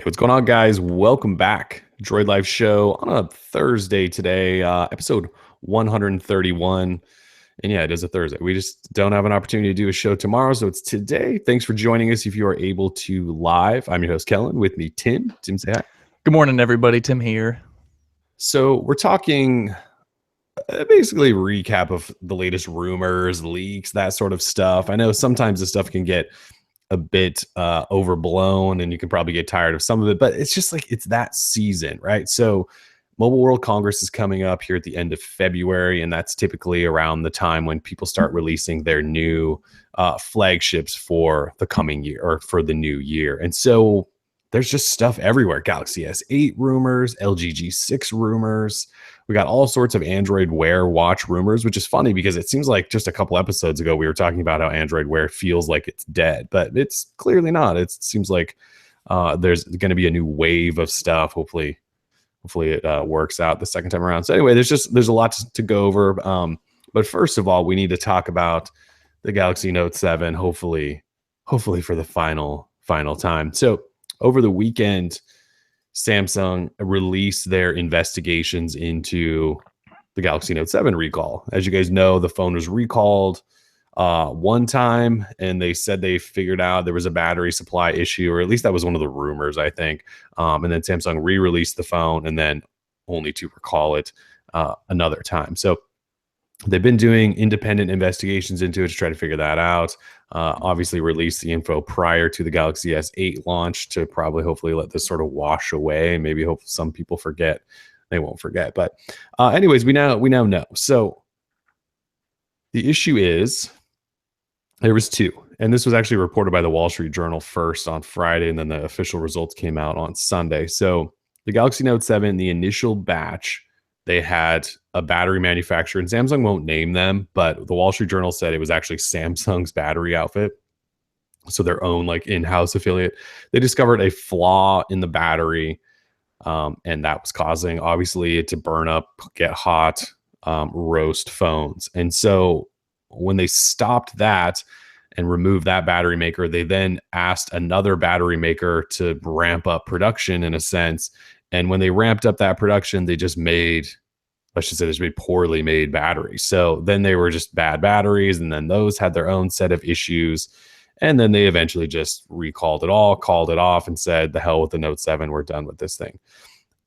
What's going on, guys? Welcome back. Droid Live Show on a Thursday today, episode 131. And yeah, it is a Thursday. We just don't have an opportunity to do a show tomorrow, so it's today. Thanks for joining us if you are able to live. I'm your host, Kellen. With me, Tim. Tim, say hi. Good morning, everybody. Tim here. So we're talking basically a recap of the latest rumors, leaks, that sort of stuff. I know sometimes this stuff can get a bit overblown and you can probably get tired of some of it, but it's just like it's that season, right? So Mobile World Congress is coming up here at the end of February, and that's typically around the time when people start releasing their new flagships for the coming year or for the new year. And so there's just stuff everywhere. Galaxy S8 rumors, LG G6 rumors. We got all sorts of Android Wear watch rumors, which is funny because it seems like just a couple episodes ago we were talking about how Android Wear feels like it's dead, but it's clearly not. It seems like there's going to be a new wave of stuff. Hopefully it works out the second time around. So anyway, there's a lot to go over. But first of all, we need to talk about the Galaxy Note 7. Hopefully for the final time. So over the weekend, Samsung released their investigations into the Galaxy Note 7 recall. As you guys know, the phone was recalled one time, and they said they figured out there was a battery supply issue, or at least that was one of the rumors, I think. And then Samsung re-released the phone, and then only to recall it another time. So they've been doing independent investigations into it to try to figure that out. Obviously released the info prior to the Galaxy S8 launch to hopefully let this sort of wash away. Maybe hope some people forget. They won't forget. But anyways, we now know. So the issue is there was two. And this was actually reported by the Wall Street Journal first on Friday, and then the official results came out on Sunday. So the Galaxy Note 7, the initial batch, they had a battery manufacturer, and Samsung won't name them, but the Wall Street Journal said it was actually Samsung's battery outfit. So their own like in-house affiliate. They discovered a flaw in the battery, and that was causing obviously it to burn up, get hot, roast phones. And so when they stopped that and removed that battery maker, they then asked another battery maker to ramp up production in a sense. And when they ramped up that production, they just made, let's just say, they made poorly made batteries. So then they were just bad batteries, and then those had their own set of issues. And then they eventually just recalled it all, called it off, and said, the hell with the Note 7, we're done with this thing.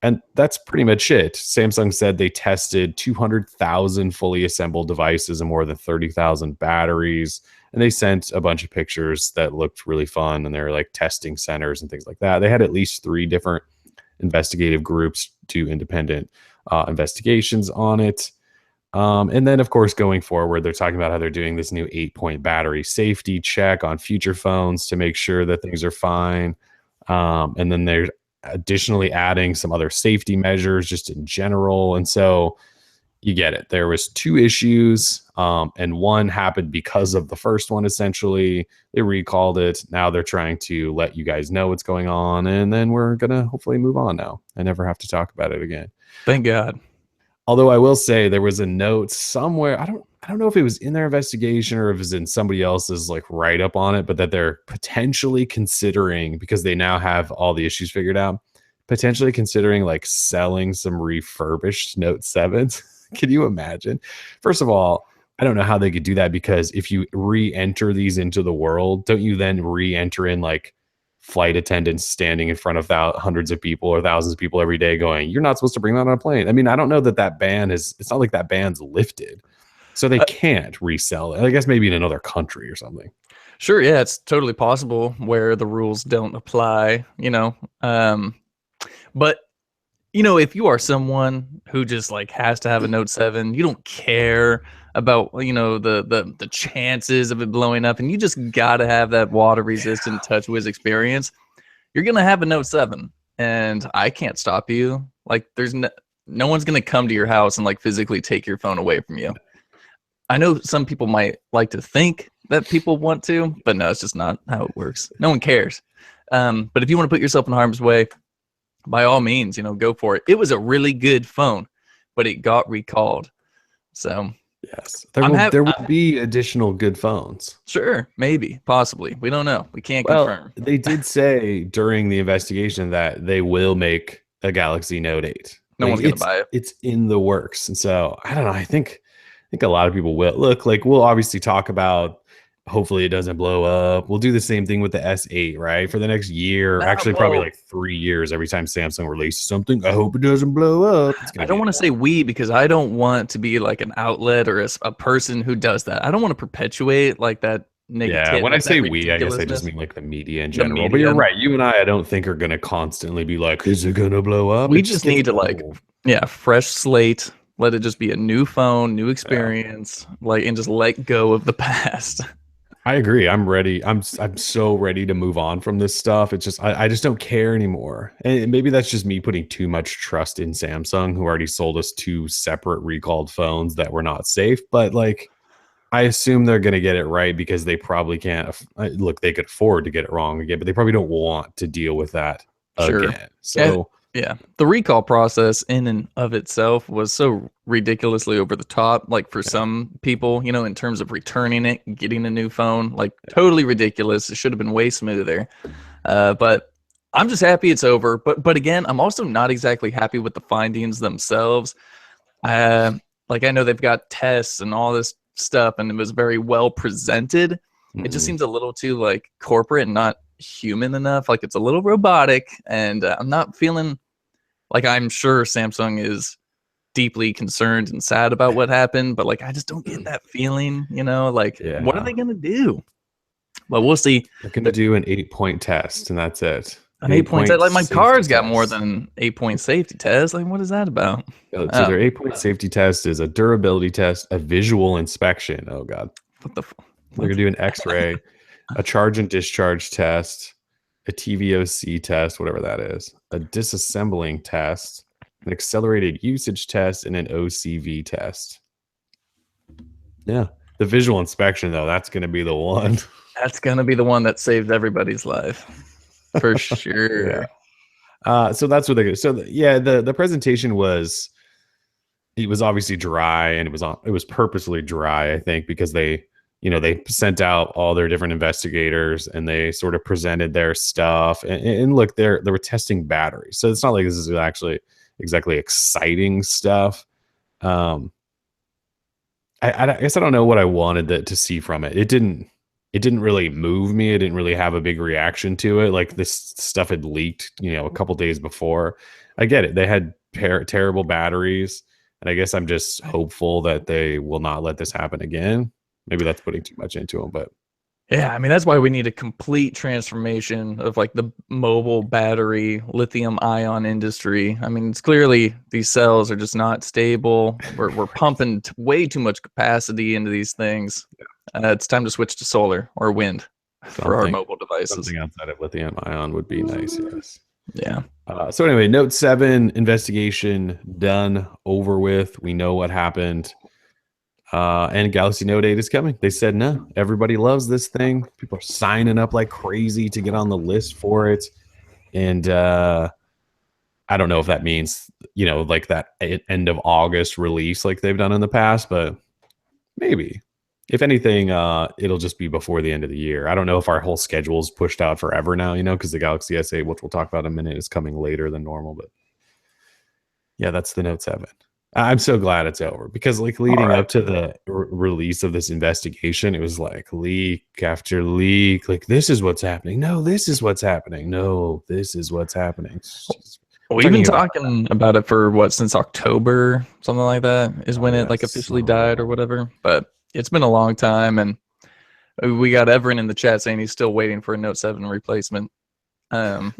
And that's pretty much it. Samsung said they tested 200,000 fully assembled devices and more than 30,000 batteries. And they sent a bunch of pictures that looked really fun, and they were like testing centers and things like that. They had at least 3 different investigative groups do independent investigations on it. And then, of course, going forward, they're talking about how they're doing this new 8-point battery safety check on future phones to make sure that things are fine. And then they're additionally adding some other safety measures just in general. And so you get it. There was 2 issues, and one happened because of the first one, essentially. They recalled it. Now they're trying to let you guys know what's going on, and then we're going to hopefully move on now. I never have to talk about it again. Thank God. Although I will say there was a note somewhere, I don't know if it was in their investigation or if it was in somebody else's like write-up on it, but that they're potentially considering, because they now have all the issues figured out, potentially considering like selling some refurbished Note 7s. Can you imagine? First of all, I don't know how they could do that, because if you re-enter these into the world, don't you then re-enter in like flight attendants standing in front of hundreds of people or thousands of people every day going, you're not supposed to bring that on a plane? I mean, I don't know that ban is, it's not like that ban's lifted. So they can't resell it. I guess maybe in another country or something. Sure, yeah, it's totally possible where the rules don't apply, but if you are someone who just like has to have a Note 7, you don't care about, the chances of it blowing up, and you just got to have that water resistant TouchWiz experience, you're going to have a Note 7, and I can't stop you. Like there's no one's going to come to your house and like physically take your phone away from you. I know some people might like to think that people want to, but no, it's just not how it works. No one cares. But if you want to put yourself in harm's way, by all means, go for it. It was a really good phone, but it got recalled. So Yes, I'm happy. there will be additional good phones. Sure, maybe, possibly. We don't know. We can't Well, confirm. they did say during the investigation that they will make a Galaxy Note 8. No Like one's gonna buy it. it's in the works. And so I don't know. I think a lot of people will. Look, like we'll obviously talk about hopefully it doesn't blow up. We'll do the same thing with the S8, right? For the next year, actually probably Well, like 3 years every time Samsung releases something. I hope it doesn't blow up. It's I going to don't be want to say we because I don't want to be like an outlet or a person who does that. I don't want to perpetuate like that yeah, negative, when I that say we, I guess I just ridiculousness. mean like the media in The general. But you're media. right. You and I don't think are going to constantly be like, is it going to blow up? We It just just gets need to like, old. yeah, fresh slate. Let it just be a new phone, new Yeah. experience, like, and just let go of the past. I agree. I'm ready. I'm so ready to move on from this stuff. It's just I just don't care anymore. And maybe that's just me putting too much trust in Samsung, who already sold us two separate recalled phones that were not safe. But like I assume they're going to get it right because they probably can't look, they could afford to get it wrong again, but they probably don't want to deal with that Sure. again. Yeah, So yeah. The recall process in and of itself was so ridiculously over the top. Like for yeah, some people, in terms of returning it, getting a new phone, like totally ridiculous. It should have been way smoother. But I'm just happy it's over. But again, I'm also not exactly happy with the findings themselves. Uh, like I know they've got tests and all this stuff, and it was very well presented. It just mm, seems a little too like corporate and not human enough. Like it's a little robotic, and I'm not feeling like I'm sure Samsung is deeply concerned and sad about what happened, but like I just don't get that feeling. Like what are yeah, they gonna do? But we'll see. they're going to The, do an 8-point test and that's it. an 8 8 point point test, like my safety car's got more test. than an 8 point safety test. Like what is that about? So their Um, 8-point safety test is a durability test, a visual inspection. Oh God. what the They're what? gonna do an X-ray, a charge and discharge test, a TVOC test, whatever that is, a disassembling test, an accelerated usage test, and an OCV test. Yeah. The visual inspection, though, that's gonna be the one. That's gonna be the one that saved everybody's life for Yeah. sure. So that's what they so yeah, the presentation was it was obviously dry and it was purposely dry, I think, because they sent out all their different investigators and they sort of presented their stuff and look, they were testing batteries, so it's not like this is actually exactly exciting stuff. um I guess I don't know what I wanted to see from it. It didn't really move me. I didn't really have a big reaction to it. Like this stuff had leaked, a couple days before. I get it. They had terrible batteries, and I guess I'm just hopeful that they will not let this happen again. Maybe that's putting too much into them, but Yeah, I mean that's why we need a complete transformation of like the mobile battery lithium ion industry. I mean, it's clearly these cells are just not stable. We're pumping way too much capacity into these things. It's time to switch to solar or wind for our something mobile devices. something outside of lithium ion would be nice. Yes. Yeah. So anyway, Note 7 investigation done, over with. We know what happened. And Galaxy Note 8 is coming. They said no. Everybody loves this thing. People are signing up like crazy to get on the list for it. And I don't know if that means, like that end of August release like they've done in the past, but maybe. If anything, it'll just be before the end of the year. I don't know if our whole schedule is pushed out forever now, because the Galaxy S8, which we'll talk about in a minute, is coming later than normal. But yeah, that's the Note 7. I'm so glad it's over because like All leading right. up to the release of this investigation, it was like leak after leak. Like, this is what's happening. No, this is what's happening. No, this is what's happening. We're We've been talking about talking about it for what, since October, something like that is when it like yes. officially died or whatever. But it's been a long time, and we got Everin in the chat saying he's still waiting for a Note 7 replacement. Um,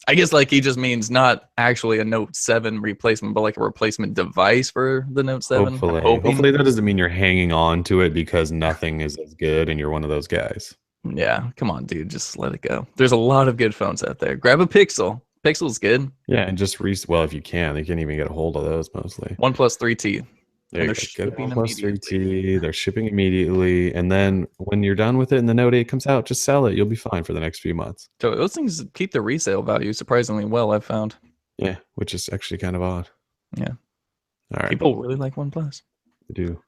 I guess like he just means not actually a Note 7 replacement, but like a replacement device for the Note 7. I'm hoping. Hopefully that doesn't mean you're hanging on to it because nothing is as good and you're one of those guys. Yeah, come on, dude, just let it go. There's a lot of good phones out there. Grab a Pixel. Pixel's good. Yeah, and just well, if you can, you can't even get a hold of those mostly. OnePlus 3T. There And you they're go. Get a shipping OnePlus immediately. 3T. They're shipping immediately. And then when you're done with it and the Note 8 comes out, just sell it. You'll be fine for the next few months. So those things keep the resale value surprisingly well, I've found. Yeah, which is actually kind of odd. Yeah. All right. People really like OnePlus. I do.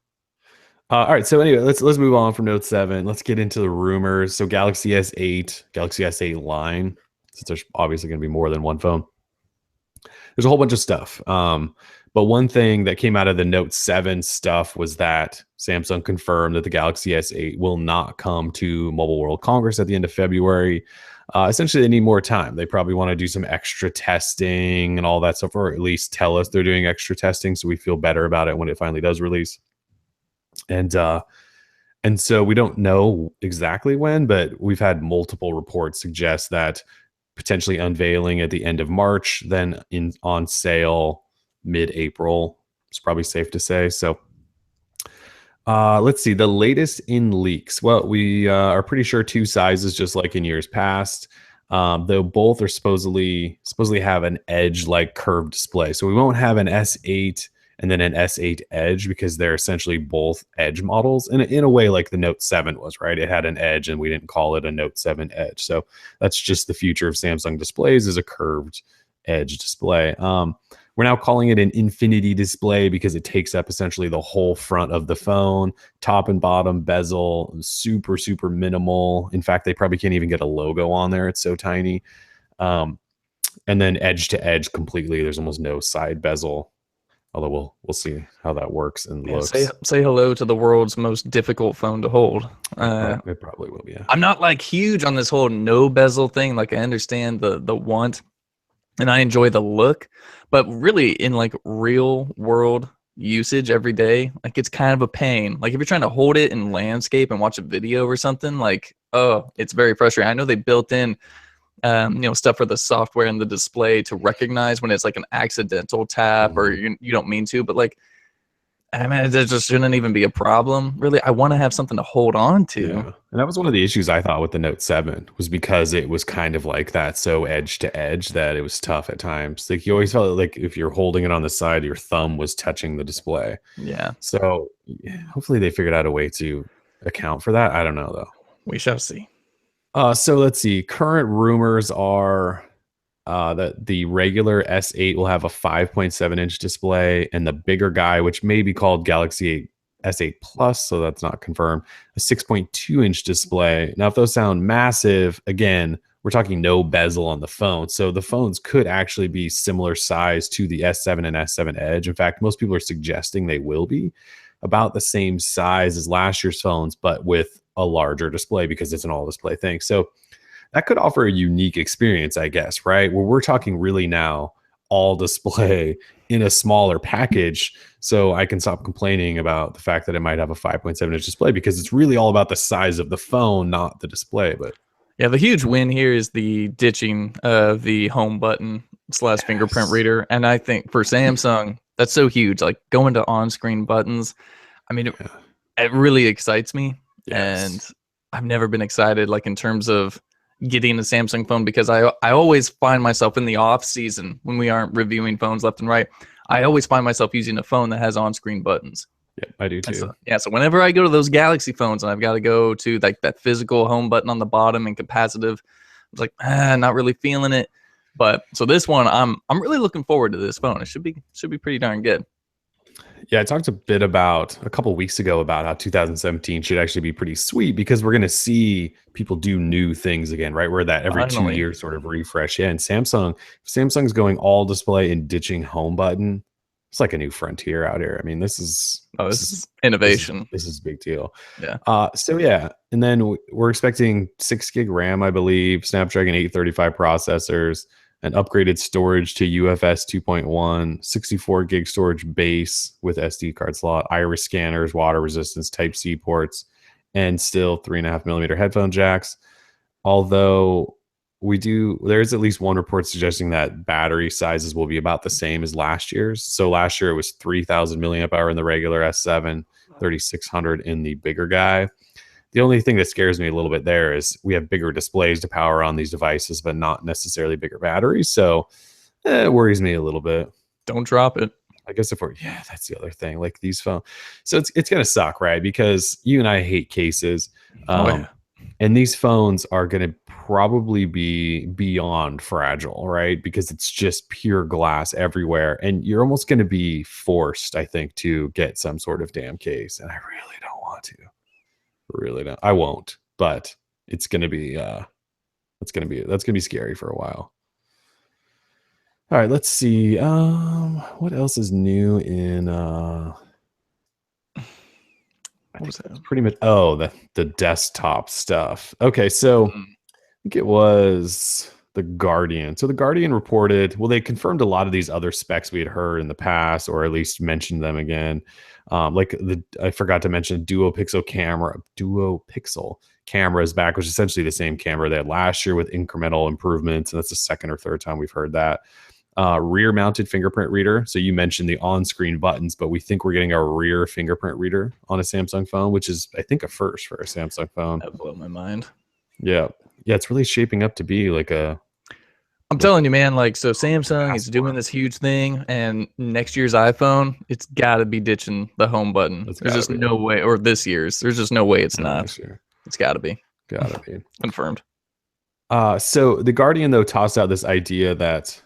All right, so anyway, let's move on from Note 7. Let's get into the rumors. So Galaxy S8, Galaxy S8 line, since there's obviously going to be more than one phone. There's a whole bunch of stuff. But one thing that came out of the Note 7 stuff was that Samsung confirmed that the Galaxy S8 will not come to Mobile World Congress at the end of February. Essentially, they need more time. They probably want to do some extra testing and all that stuff, or at least tell us they're doing extra testing so we feel better about it when it finally does release. And so we don't know exactly when, but we've had multiple reports suggest that potentially unveiling at the end of March, then on sale mid-April. It's probably safe to say. So let's see the latest in leaks. Well, we are pretty sure two sizes, just like in years past. Though both are supposedly have an edge like curved display. So we won't have an S8 and then an S8 Edge because they're essentially both Edge models in a way like the Note 7 was, right? It had an edge and we didn't call it a Note 7 Edge. So that's just the future of Samsung displays, is a curved edge display. We're now calling it an infinity display because it takes up essentially the whole front of the phone, top and bottom bezel, super, super minimal. In fact, they probably can't even get a logo on there. It's so tiny. And then edge to edge completely. There's almost no side bezel. Although we'll see how that works and looks. Say hello to the world's most difficult phone to hold. It probably will be. Yeah. I'm not like huge on this whole no bezel thing. Like I understand the want, and I enjoy the look, but really in like real world usage every day, like it's kind of a pain. Like if you're trying to hold it in landscape and watch a video or something, like it's very frustrating. I know they built in stuff for the software and the display to recognize when it's like an accidental tap or you don't mean to, but like, I mean, that just shouldn't even be a problem. Really, I want to have something to hold on to. Yeah. And that was one of the issues I thought with the Note 7 was because it was kind of like that, so edge to edge that it was tough at times. Like you always felt like if you're holding it on the side, your thumb was touching the display. Yeah. So hopefully they figured out a way to account for that. I don't know though. We shall see. So let's see. Current rumors are that the regular S8 will have a 5.7-inch display, and the bigger guy, which may be called Galaxy 8 S8 Plus, so that's not confirmed, a 6.2-inch display. Now, if those sound massive, again, we're talking no bezel on the phone. So the phones could actually be similar size to the S7 and S7 Edge. In fact, most people are suggesting they will be about the same size as last year's phones, but with a larger display because it's an all display thing. So that could offer a unique experience, I guess, right? Where we're talking really now all display in a smaller package. So I can stop complaining about the fact that it might have a 5.7-inch display because it's really all about the size of the phone, not the display. But yeah, the huge win here is the ditching of the home button / fingerprint reader. And I think for Samsung, that's so huge. Like going to on-screen buttons, I mean, it really excites me. Yes. And I've never been excited like in terms of getting a Samsung phone because I always find myself in the off season when we aren't reviewing phones left and right. I always find myself using a phone that has on-screen buttons. Yeah, I do too. So whenever I go to those Galaxy phones and I've got to go to like that physical home button on the bottom and capacitive, I was like, not really feeling it. But so this one, I'm really looking forward to this phone. It should be pretty darn good. Yeah, I talked a bit about a couple of weeks ago about how 2017 should actually be pretty sweet because we're going to see people do new things again, right? Where that every 2 years sort of refresh. Yeah, and Samsung's going all display and ditching home button. It's like a new frontier out here. I mean, this is innovation. This is a big deal. Yeah. So yeah, and then we're expecting 6 gig RAM, I believe, Snapdragon 835 processors, an upgraded storage to UFS 2.1, 64 gig storage base with SD card slot, iris scanners, water resistance, Type-C ports, and still 3.5mm headphone jacks. Although there's at least one report suggesting that battery sizes will be about the same as last year's. So last year it was 3,000 milliamp hour in the regular S7, 3,600 in the bigger guy. The only thing that scares me a little bit there is we have bigger displays to power on these devices, but not necessarily bigger batteries. So it worries me a little bit. Don't drop it. I guess that's the other thing. Like these phones. So it's going to suck, right? Because you and I hate cases. And these phones are going to probably be beyond fragile, right? Because it's just pure glass everywhere. And you're almost going to be forced, I think, to get some sort of damn case. And I really don't want want to. Really don't. I won't, but it's gonna be that's gonna be scary for a while. All right, let's see. What else is new in I What think was that's that? pretty much the desktop stuff. Okay, so I Mm, think it was the Guardian. So the Guardian reported, well, they confirmed a lot of these other specs we had heard in the past, or at least mentioned them again. I forgot to mention duo pixel camera is back, which is essentially the same camera they had last year with incremental improvements. And that's the second or third time we've heard that. Rear mounted fingerprint reader. So you mentioned the on screen buttons, but we think we're getting a rear fingerprint reader on a Samsung phone, which is, I think, a first for a Samsung phone. that blew my mind. Yeah. Yeah. It's really shaping up to be like I'm like telling you, man, like, so a Samsung is doing passport. this huge thing, and next year's iPhone, it's got to be ditching the home button. It's There's gotta just be. no way, or this year's, there's just no way it's Yeah, not. next year. It's got to be Gotta be. confirmed. So the Guardian though tossed out this idea that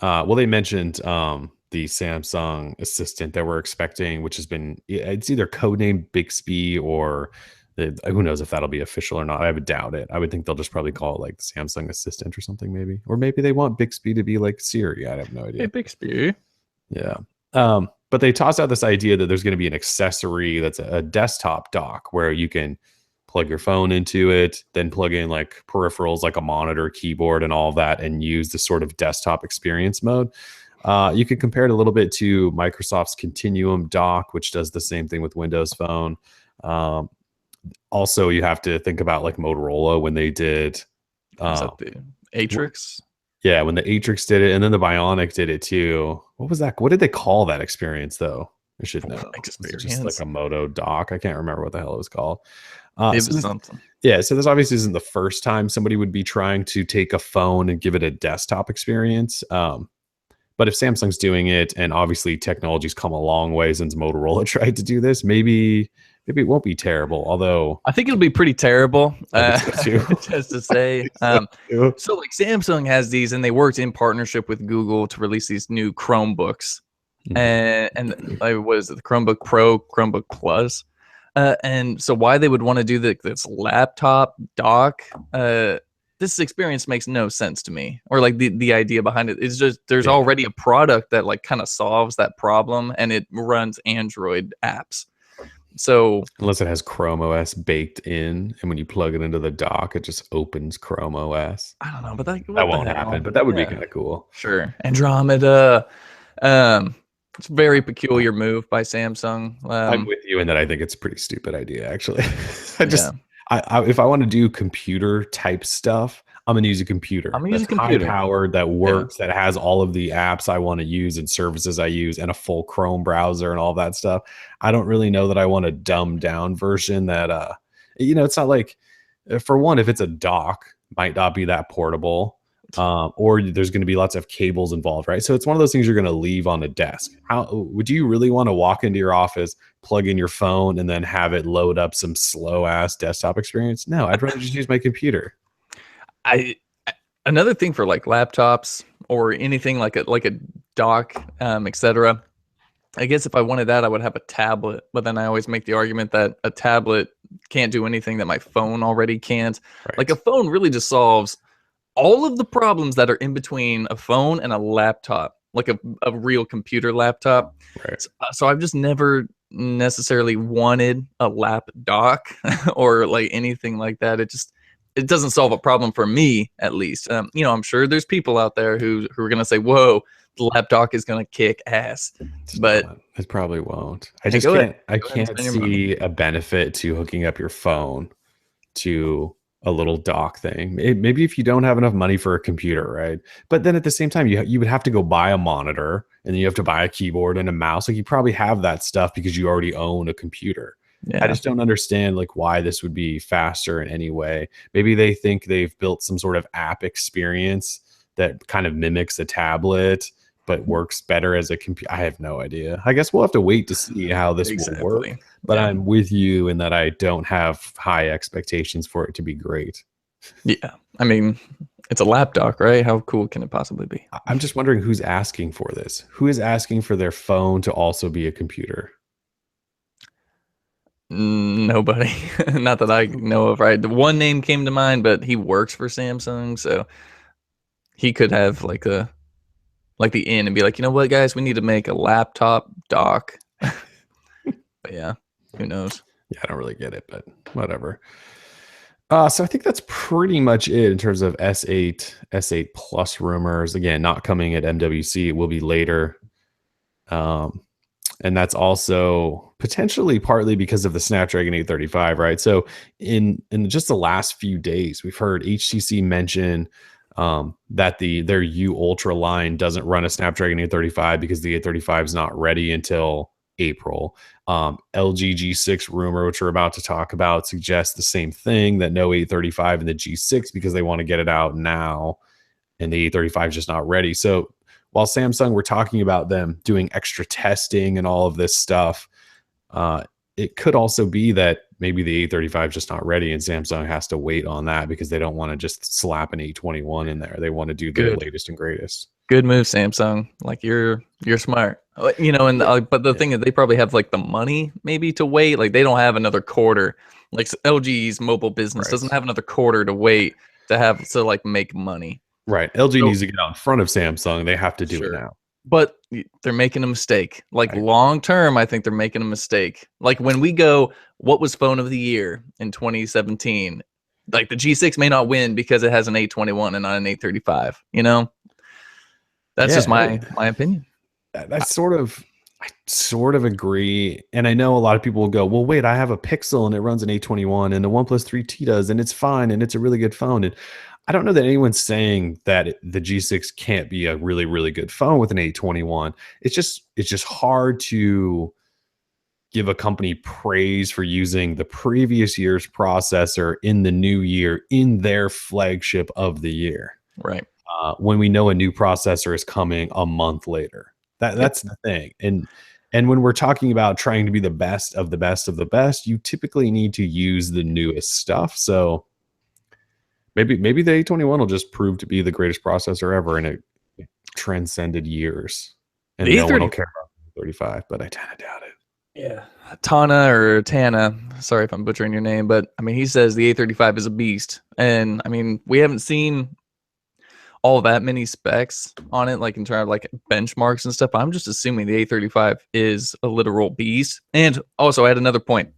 well, they mentioned the Samsung assistant that we're expecting, which has been it's either codenamed Bixby or who knows if that'll be official or not. I would doubt it. I would think they'll just probably call it like the Samsung Assistant or something, maybe, or maybe they want Bixby to be like Siri. I have no Hey, idea. Bixby. Yeah. But they tossed out this idea that there's going to be an accessory that's a desktop dock where you can plug your phone into it, then plug in like peripherals like a monitor, keyboard, and all that, and use the sort of desktop experience mode. You can compare it a little bit to Microsoft's Continuum dock, which does the same thing with Windows Phone. Also, you have to think about like Motorola when they did. Was that the Atrix? Yeah, when the Atrix did it, and then the Bionic did it too. What was that? What did they call that experience though? I should know. Was it just like a Moto dock? I can't remember what the hell it was called. It was something. Yeah, so this obviously isn't the first time somebody would be trying to take a phone and give it a desktop experience. But if Samsung's doing it, and obviously technology's come a long way since Motorola tried to do this, maybe it won't be terrible. Although I think it'll be pretty terrible, I think so too. just to say. So like Samsung has these, and they worked in partnership with Google to release these new Chromebooks, and like, what is it? The Chromebook Pro, Chromebook Plus, and so why they would want to do this laptop dock? This experience makes no sense to me, or like the idea behind it is just there's already a product that like kind of solves that problem, and it runs Android apps. So unless it has Chrome OS baked in, and when you plug it into the dock, it just opens Chrome OS. I don't know, but that won't happen. But that would be kind of cool. Sure, Andromeda. It's a very peculiar move by Samsung. I'm with you in that I think it's a pretty stupid idea, actually. If I want to do computer type stuff, I'm gonna use a computer. I'm gonna use a computer. High powered, that works, that has all of the apps I want to use and services I use, and a full Chrome browser and all that stuff. I don't really know that I want a dumbed down version that it's not like, for one, if it's a dock, might not be that portable. Or there's going to be lots of cables involved, right? So it's one of those things you're going to leave on a desk. How would you really want to walk into your office, plug in your phone, and then have it load up some slow ass desktop experience? No, I'd rather just use my computer. Another thing for like laptops or anything like a dock, etc. I guess if I wanted that, I would have a tablet. But then I always make the argument that a tablet can't do anything that my phone already can't. Right. Like a phone really just solves all of the problems that are in between a phone and a laptop, like a real computer laptop. Right. So I've just never necessarily wanted a lap dock or like anything like that. It doesn't solve a problem for me, at least. I'm sure there's people out there who are going to say, whoa, the lap dock is going to kick ass, but it probably won't. I can't see a benefit to hooking up your phone to a little dock thing. Maybe if you don't have enough money for a computer, right? But then at the same time, you would have to go buy a monitor, and then you have to buy a keyboard and a mouse. Like, you probably have that stuff because you already own a computer. Yeah. I just don't understand like why this would be faster in any way. Maybe they think they've built some sort of app experience that kind of mimics a tablet but works better as a computer. I have no idea. I guess we'll have to wait to see how this will work. But I'm with you in that I don't have high expectations for it to be great. Yeah. I mean, it's a lap dock, right? How cool can it possibly be? I'm just wondering who's asking for this. Who is asking for their phone to also be a computer? Nobody, not that I know of. Right, the one name came to mind, but he works for Samsung, so he could have like the in and be like, you know what, guys, we need to make a laptop dock. But yeah, who knows? Yeah, I don't really get it, but whatever. So I think that's pretty much it in terms of S8 Plus rumors. Again, not coming at MWC. It will be later. And that's also potentially partly because of the Snapdragon 835, right? So in just the last few days, we've heard HTC mention that their U Ultra line doesn't run a Snapdragon 835 because the 835 is not ready until April. LG G6 rumor, which we're about to talk about, suggests the same thing, that no 835 in the G6 because they want to get it out now, and the 835 is just not ready. So while Samsung, we're talking about them doing extra testing and all of this stuff, it could also be that maybe the 835 is just not ready and Samsung has to wait on that because they don't want to just slap an 821 in there. They want to do the latest and greatest. Good move, Samsung. Like you're smart, you know. And but the thing is, they probably have like the money maybe to wait. Like they don't have another quarter. Like LG's mobile business doesn't have another quarter to wait to like make money. Right. LG needs to get out in front of Samsung. They have to do it now. But they're making a mistake. Like long term, I think they're making a mistake. Like when we go, what was phone of the year in 2017? Like the G6 may not win because it has an 821 and not an 835. You know, that's just my opinion. I sort of agree. And I know a lot of people will go, well, wait, I have a Pixel and it runs an 821 and the OnePlus 3T does, and it's fine and it's a really good phone. And I don't know that anyone's saying that the G6 can't be a really, really good phone with an 821. It's just hard to give a company praise for using the previous year's processor in the new year in their flagship of the year. Right. When we know a new processor is coming a month later. That's the thing. And when we're talking about trying to be the best of the best of the best, you typically need to use the newest stuff. So maybe the 821 will just prove to be the greatest processor ever, and it transcended years. And no one will care about the 35, but I kind of doubt it. Yeah. Tana, sorry if I'm butchering your name, but I mean, he says the 835 is a beast. And I mean, we haven't seen all that many specs on it, like in terms of like benchmarks and stuff. I'm just assuming the 835 is a literal beast. And also I had another point.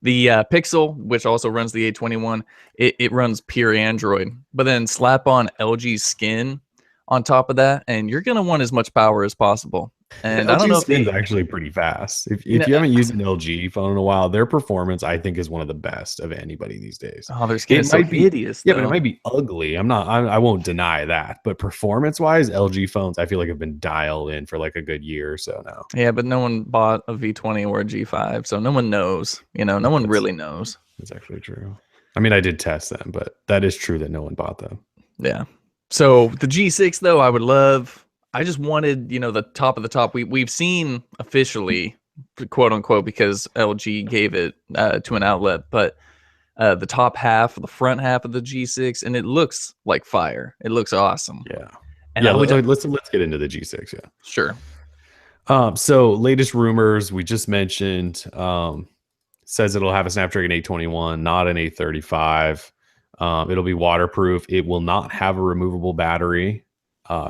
The Pixel, which also runs the 821, it runs pure Android, but then slap on LG's skin on top of that, and you're going to want as much power as possible. And I don't know if it's actually pretty fast. If you haven't used an LG phone in a while, their performance, I think, is one of the best of anybody these days. Oh, their skin is so hideous. Yeah, but it might be ugly. I won't deny that. But performance-wise, LG phones, I feel like have been dialed in for like a good year or so now. Yeah, but no one bought a V20 or a G5, so no one knows. You know, no one really knows. That's actually true. I mean, I did test them, but that is true that no one bought them. Yeah. So the G6, though, I just wanted, you know, the top of the top. We've seen officially, quote unquote, because LG gave it to an outlet, but the top half, the front half of the G6, and it looks like fire. It looks awesome. Yeah. And let's get into the G6. Yeah. Sure. So latest rumors we just mentioned says it'll have a Snapdragon 821, not an 835. It'll be waterproof. It will not have a removable battery.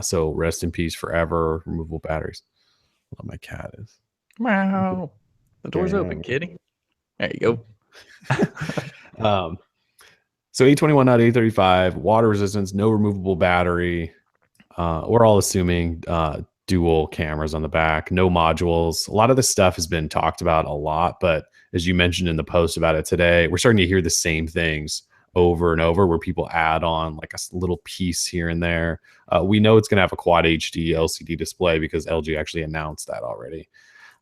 So rest in peace forever, removable batteries. Oh, my cat is. Wow. The door's open, kitty. There you go. So 821, not 835, water resistance, no removable battery. We're all assuming dual cameras on the back, no modules. A lot of this stuff has been talked about a lot, but as you mentioned in the post about it today, we're starting to hear the same things over and over, where people add on like a little piece here and there. We know it's going to have a quad HD LCD display because LG actually announced that already.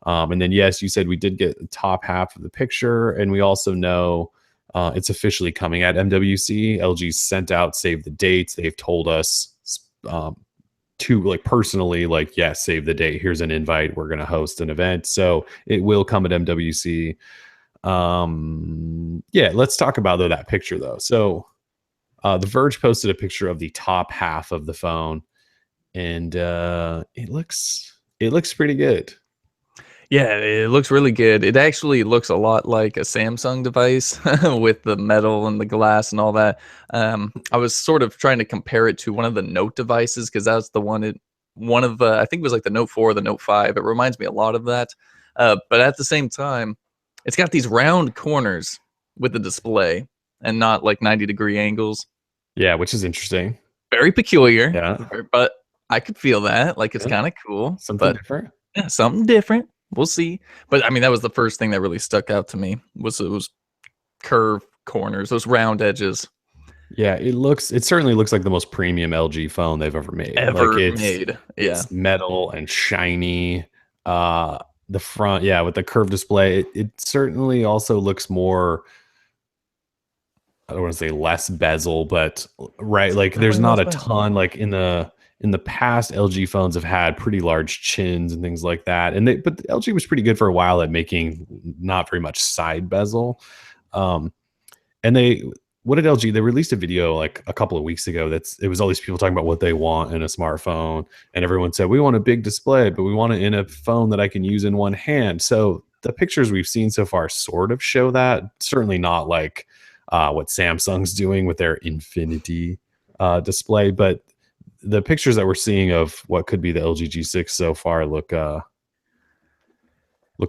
And then, yes, you said we did get the top half of the picture, and we also know it's officially coming at MWC. LG sent out save the dates. They've told us to like personally, like, yes, save the date. Here's an invite. We're going to host an event. So it will come at MWC. Yeah, let's talk about that picture though. So The Verge posted a picture of the top half of the phone, and it looks pretty good. Yeah, it looks really good. It actually looks a lot like a Samsung device with the metal and the glass and all that. I was sort of trying to compare it to one of the Note devices because that's the one of I think it was like the Note 4 or the Note 5. It reminds me a lot of that. But at the same time, it's got these round corners with the display and not like 90-degree angles. Yeah, which is interesting. Very peculiar, Yeah, but I could feel that. Like it's yeah, kind of cool, something but different. yeah, something different. We'll see. But I mean, that was the first thing that really stuck out to me was those curved corners, those round edges Yeah, it certainly looks like the most premium LG phone they've ever made. Like ever made. Yeah. it's metal and shiny. The front, yeah, with the curved display, it certainly also looks more, I don't want to say less bezel, but right, like there's Definitely not less a bezel. ton like in the past LG phones have had pretty large chins and things like that. But LG was pretty good for a while at making not very much side bezel. Um, and what did LG? They released a video like a couple of weeks ago. It was all these people talking about what they want in a smartphone, and everyone said we want a big display, but we want it in a phone that I can use in one hand. So the pictures we've seen so far sort of show that. Certainly not like what Samsung's doing with their Infinity display, but the pictures that we're seeing of what could be the LG G6 so far look like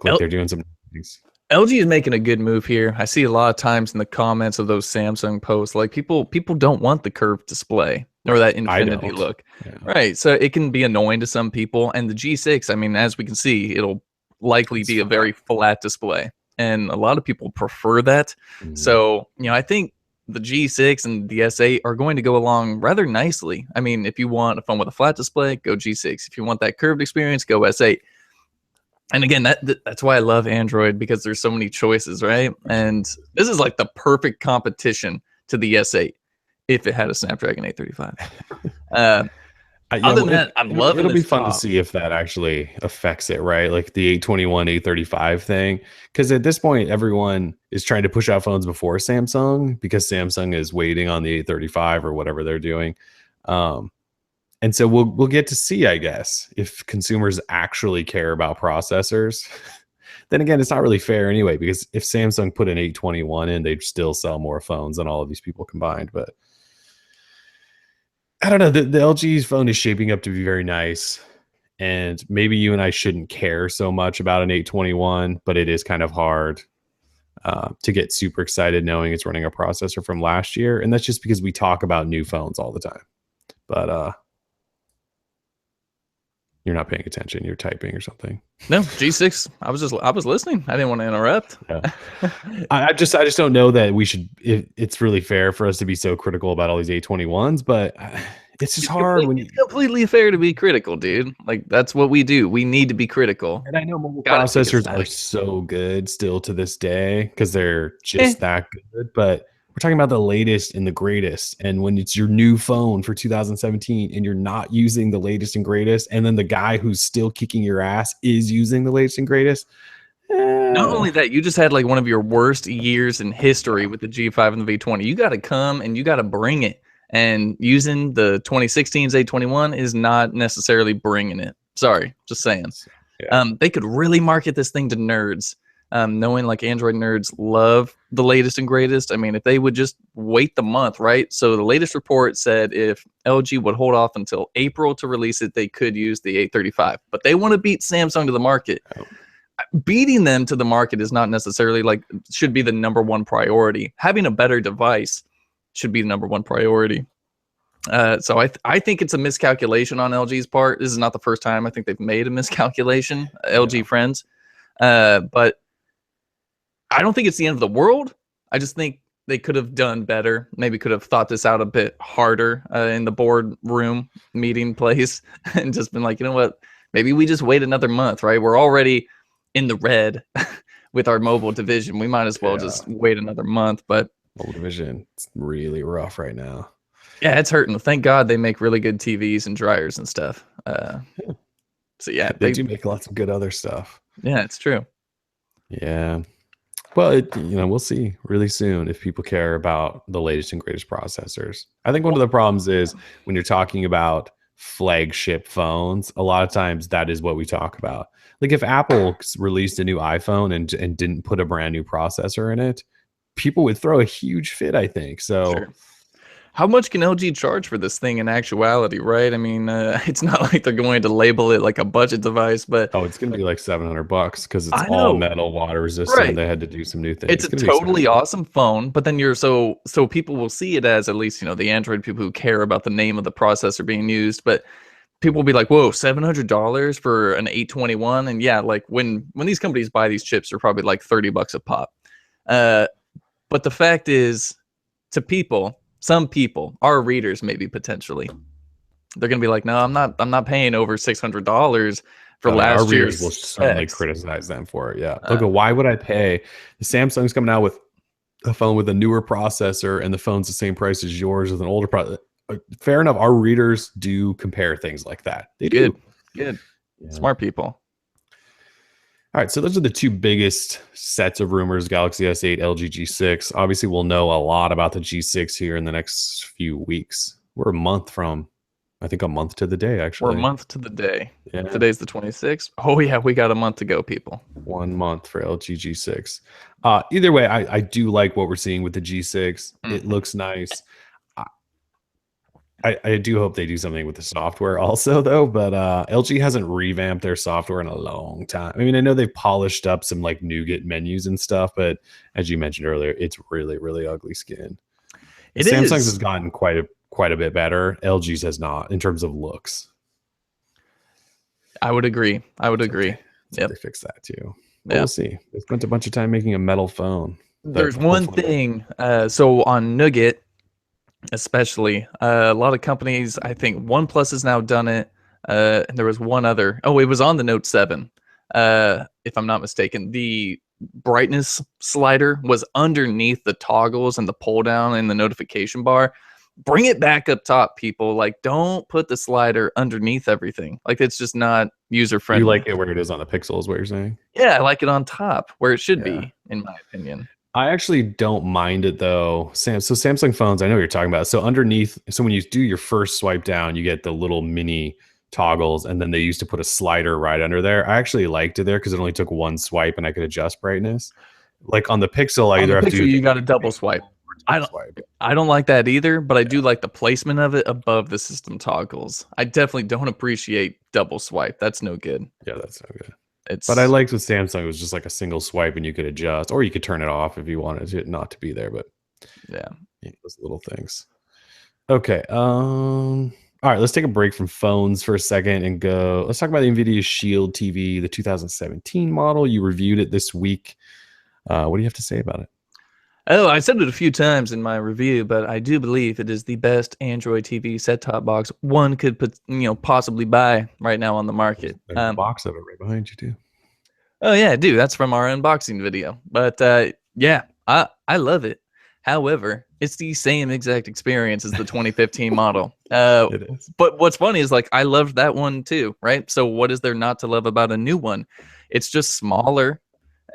L- they're doing some things. LG is making a good move here. I see a lot of times in the comments of those Samsung posts, like people don't want the curved display or that I infinity don't. look. Yeah. Right. So it can be annoying to some people. And the G6, I mean, as we can see, it'll likely It's be a flat. very flat display. And a lot of people prefer that. Mhm. So, I think the G6 and the S8 are going to go along rather nicely. I mean, if you want a phone with a flat display, go G6. If you want that curved experience, go S8. And again, that's why I love Android because there's so many choices, right? And this is like the perfect competition to the S8 if it had a Snapdragon 835. Yeah, Other well, than that, I'm loving it'll be this fun to top. see if that actually affects it, right? Like the 821, 835 thing. Because at this point, everyone is trying to push out phones before Samsung because Samsung is waiting on the 835 or whatever they're doing. Um, and so we'll get to see, I guess, if consumers actually care about processors. Then again, it's not really fair anyway, because if Samsung put an 821 in, they'd still sell more phones than all of these people combined. But I don't know. The LG's phone is shaping up to be very nice. And maybe you and I shouldn't care so much about an 821, but it is kind of hard to get super excited knowing it's running a processor from last year. And that's just because we talk about new phones all the time. But you're not paying attention. You're typing or something. No, G6. I was listening. I didn't want to interrupt. Yeah. I just don't know that we should. It's really fair for us to be so critical about all these 821s, but it's just hard when you. It's completely fair to be critical, dude. Like that's what we do. We need to be critical. And I know mobile Gotta take a processors are side. so good still to this day because they're Eh, just that good. But we're talking about the latest and the greatest. And when it's your new phone for 2017 and you're not using the latest and greatest, and then the guy who's still kicking your ass is using the latest and greatest. Not eh, only that, you just had like one of your worst years in history with the G5 and the V20. You got to come and you got to bring it. And using the 2016's A21 is not necessarily bringing it. Sorry, just saying. Yeah. They could really market this thing to nerds, knowing like Android nerds love the latest and greatest. I mean, if they would just wait the month, right? So the latest report said if LG would hold off until April to release it, they could use the 835. But they want to beat Samsung to the market. Oh. Beating them to the market is not necessarily like should be the number one priority. Having a better device should be the number one priority. So I think it's a miscalculation on LG's part. This is not the first time I think they've made a miscalculation, LG friends. But I don't think it's the end of the world. I just think they could have done better. Maybe could have thought this out a bit harder in the boardroom meeting place and just been like, you know what? Maybe we just wait another month, right? We're already in the red with our mobile division. We might as well just wait another month. But mobile division, it's really rough right now. yeah, it's hurting. Thank God they make really good TVs and dryers and stuff. So yeah, They do make lots of good other stuff. Yeah, it's true. Yeah. Well, we'll see really soon if people care about the latest and greatest processors. I think one of the problems is when you're talking about flagship phones, a lot of times that is what we talk about. Like if Apple released a new iPhone and didn't put a brand new processor in it, people would throw a huge fit, I think. So Sure. How much can LG charge for this thing in actuality, right? I mean, it's not like they're going to label it like a budget device, but oh, it's gonna be like $700 because it's I all know, metal, water resistant. right? They had to do some new things. It's It's a gonna be totally expensive. awesome phone, but then you're so people will see it as, at least, the Android people who care about the name of the processor being used, but people will be like, "Whoa, $700 for an 821?" And yeah, like when these companies buy these chips, they're probably like $30 a pop. Uh, but the fact is, to people, some people, our readers, maybe potentially, they're gonna be like, "No, I'm not paying over $600 for Oh yeah, our last readers will year's certainly specs." criticize them for it. Yeah, they'll Uh, go, "Why would I pay? The Samsung's coming out with a phone with a newer processor, and the phone's the same price as yours with an older processor." Fair enough. Our readers do compare things like that. They good, do. good, Yeah. smart people. All right, so those are the two biggest sets of rumors: Galaxy S8, LG G6. Obviously, we'll know a lot about the G6 here in the next few weeks. We're a month from, I think, a month to the day, We're a actually. month to the day. Yeah, Today's the 26th. Oh yeah, we got a month to go, people. 1 month for LG G6. Either way, I do like what we're seeing with the G6. It Mhm. looks nice. I do hope they do something with the software also, though. But LG hasn't revamped their software in a long time. I mean, I know they've polished up some like nougat menus and stuff, but as you mentioned earlier, it's really, really ugly skin. It Samsung's is. has gotten quite a bit better. LG's has not in terms of looks. I would agree. I would It's okay. agree. Let's hope Yep. they fix that too. But we'll Yep. see. They spent a bunch of time making a metal phone that There's one hopefully. thing. So on Nougat, especially, a lot of companies, I think OnePlus has now done it. And there was one other. Oh, it was on the Note 7. If I'm not mistaken, the brightness slider was underneath the toggles and the pull down in the notification bar. Bring it back up top, people. Like, don't put the slider underneath everything. Like, it's just not user You like friendly. it where it is on the Pixel, is what you're saying? Yeah, I like it on top where it should Yeah. be, in my opinion. I actually don't mind it though. So Samsung phones, I know what you're talking about. So underneath, so when you do your first swipe down, you get the little mini toggles, and then they used to put a slider right under there. I actually liked it there because it only took one swipe and I could adjust brightness. Like on the Pixel, I On either the have to Pixel, do the you got a double big swipe. or I double don't, swipe. I don't like that either, but I do like the placement of it above the system toggles. I definitely don't appreciate double swipe. That's no good. Yeah, that's so good. But I It's liked with Samsung, it was just like a single swipe and you could adjust, or you could turn it off if you wanted it not to be there. But yeah. yeah, those little things. Okay. All right, let's take a break from phones for a second and go. Let's talk about the NVIDIA Shield TV, the 2017 model. You reviewed it this week. What do you have to say about it? Oh, I said it a few times in my review, but I do believe it is the best Android TV set-top box one could possibly buy right now on the market. There's a box of it right behind you too. Oh yeah, I do. That's from our unboxing video. But yeah, I love it. However, it's the same exact experience as the 2015 model. It is. But what's funny is, like, I loved that one too, right? So what is there not to love about a new one? It's just smaller,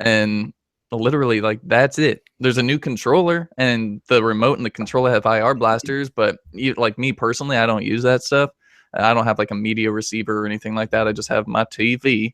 and literally, like, that's it. There's a new controller, and the remote and the controller have IR blasters, but like me personally, I don't use that stuff. I don't have like a media receiver or anything like that. I just have my TV. But you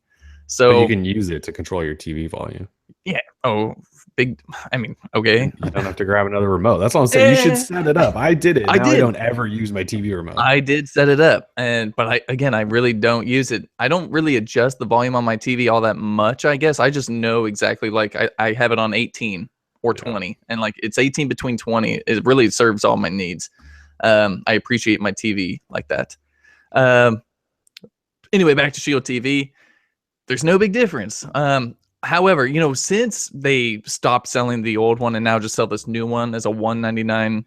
So can use it to control your TV volume. yeah. Oh, big. I mean, okay. You don't have to grab another remote. That's all I'm saying. You should Eh, set it up. I did it. I Now I did. don't ever use my TV remote. I did set it up, but I really don't use it. I don't really adjust the volume on my TV all that much, I guess. I just know exactly, like, I have it on 18 or Yeah. 20, and like it's 18 between 20. It really serves all my needs. I appreciate my TV like that. Um, anyway, back to Shield TV. There's no big difference. However, since they stopped selling the old one and now just sell this new one as a $199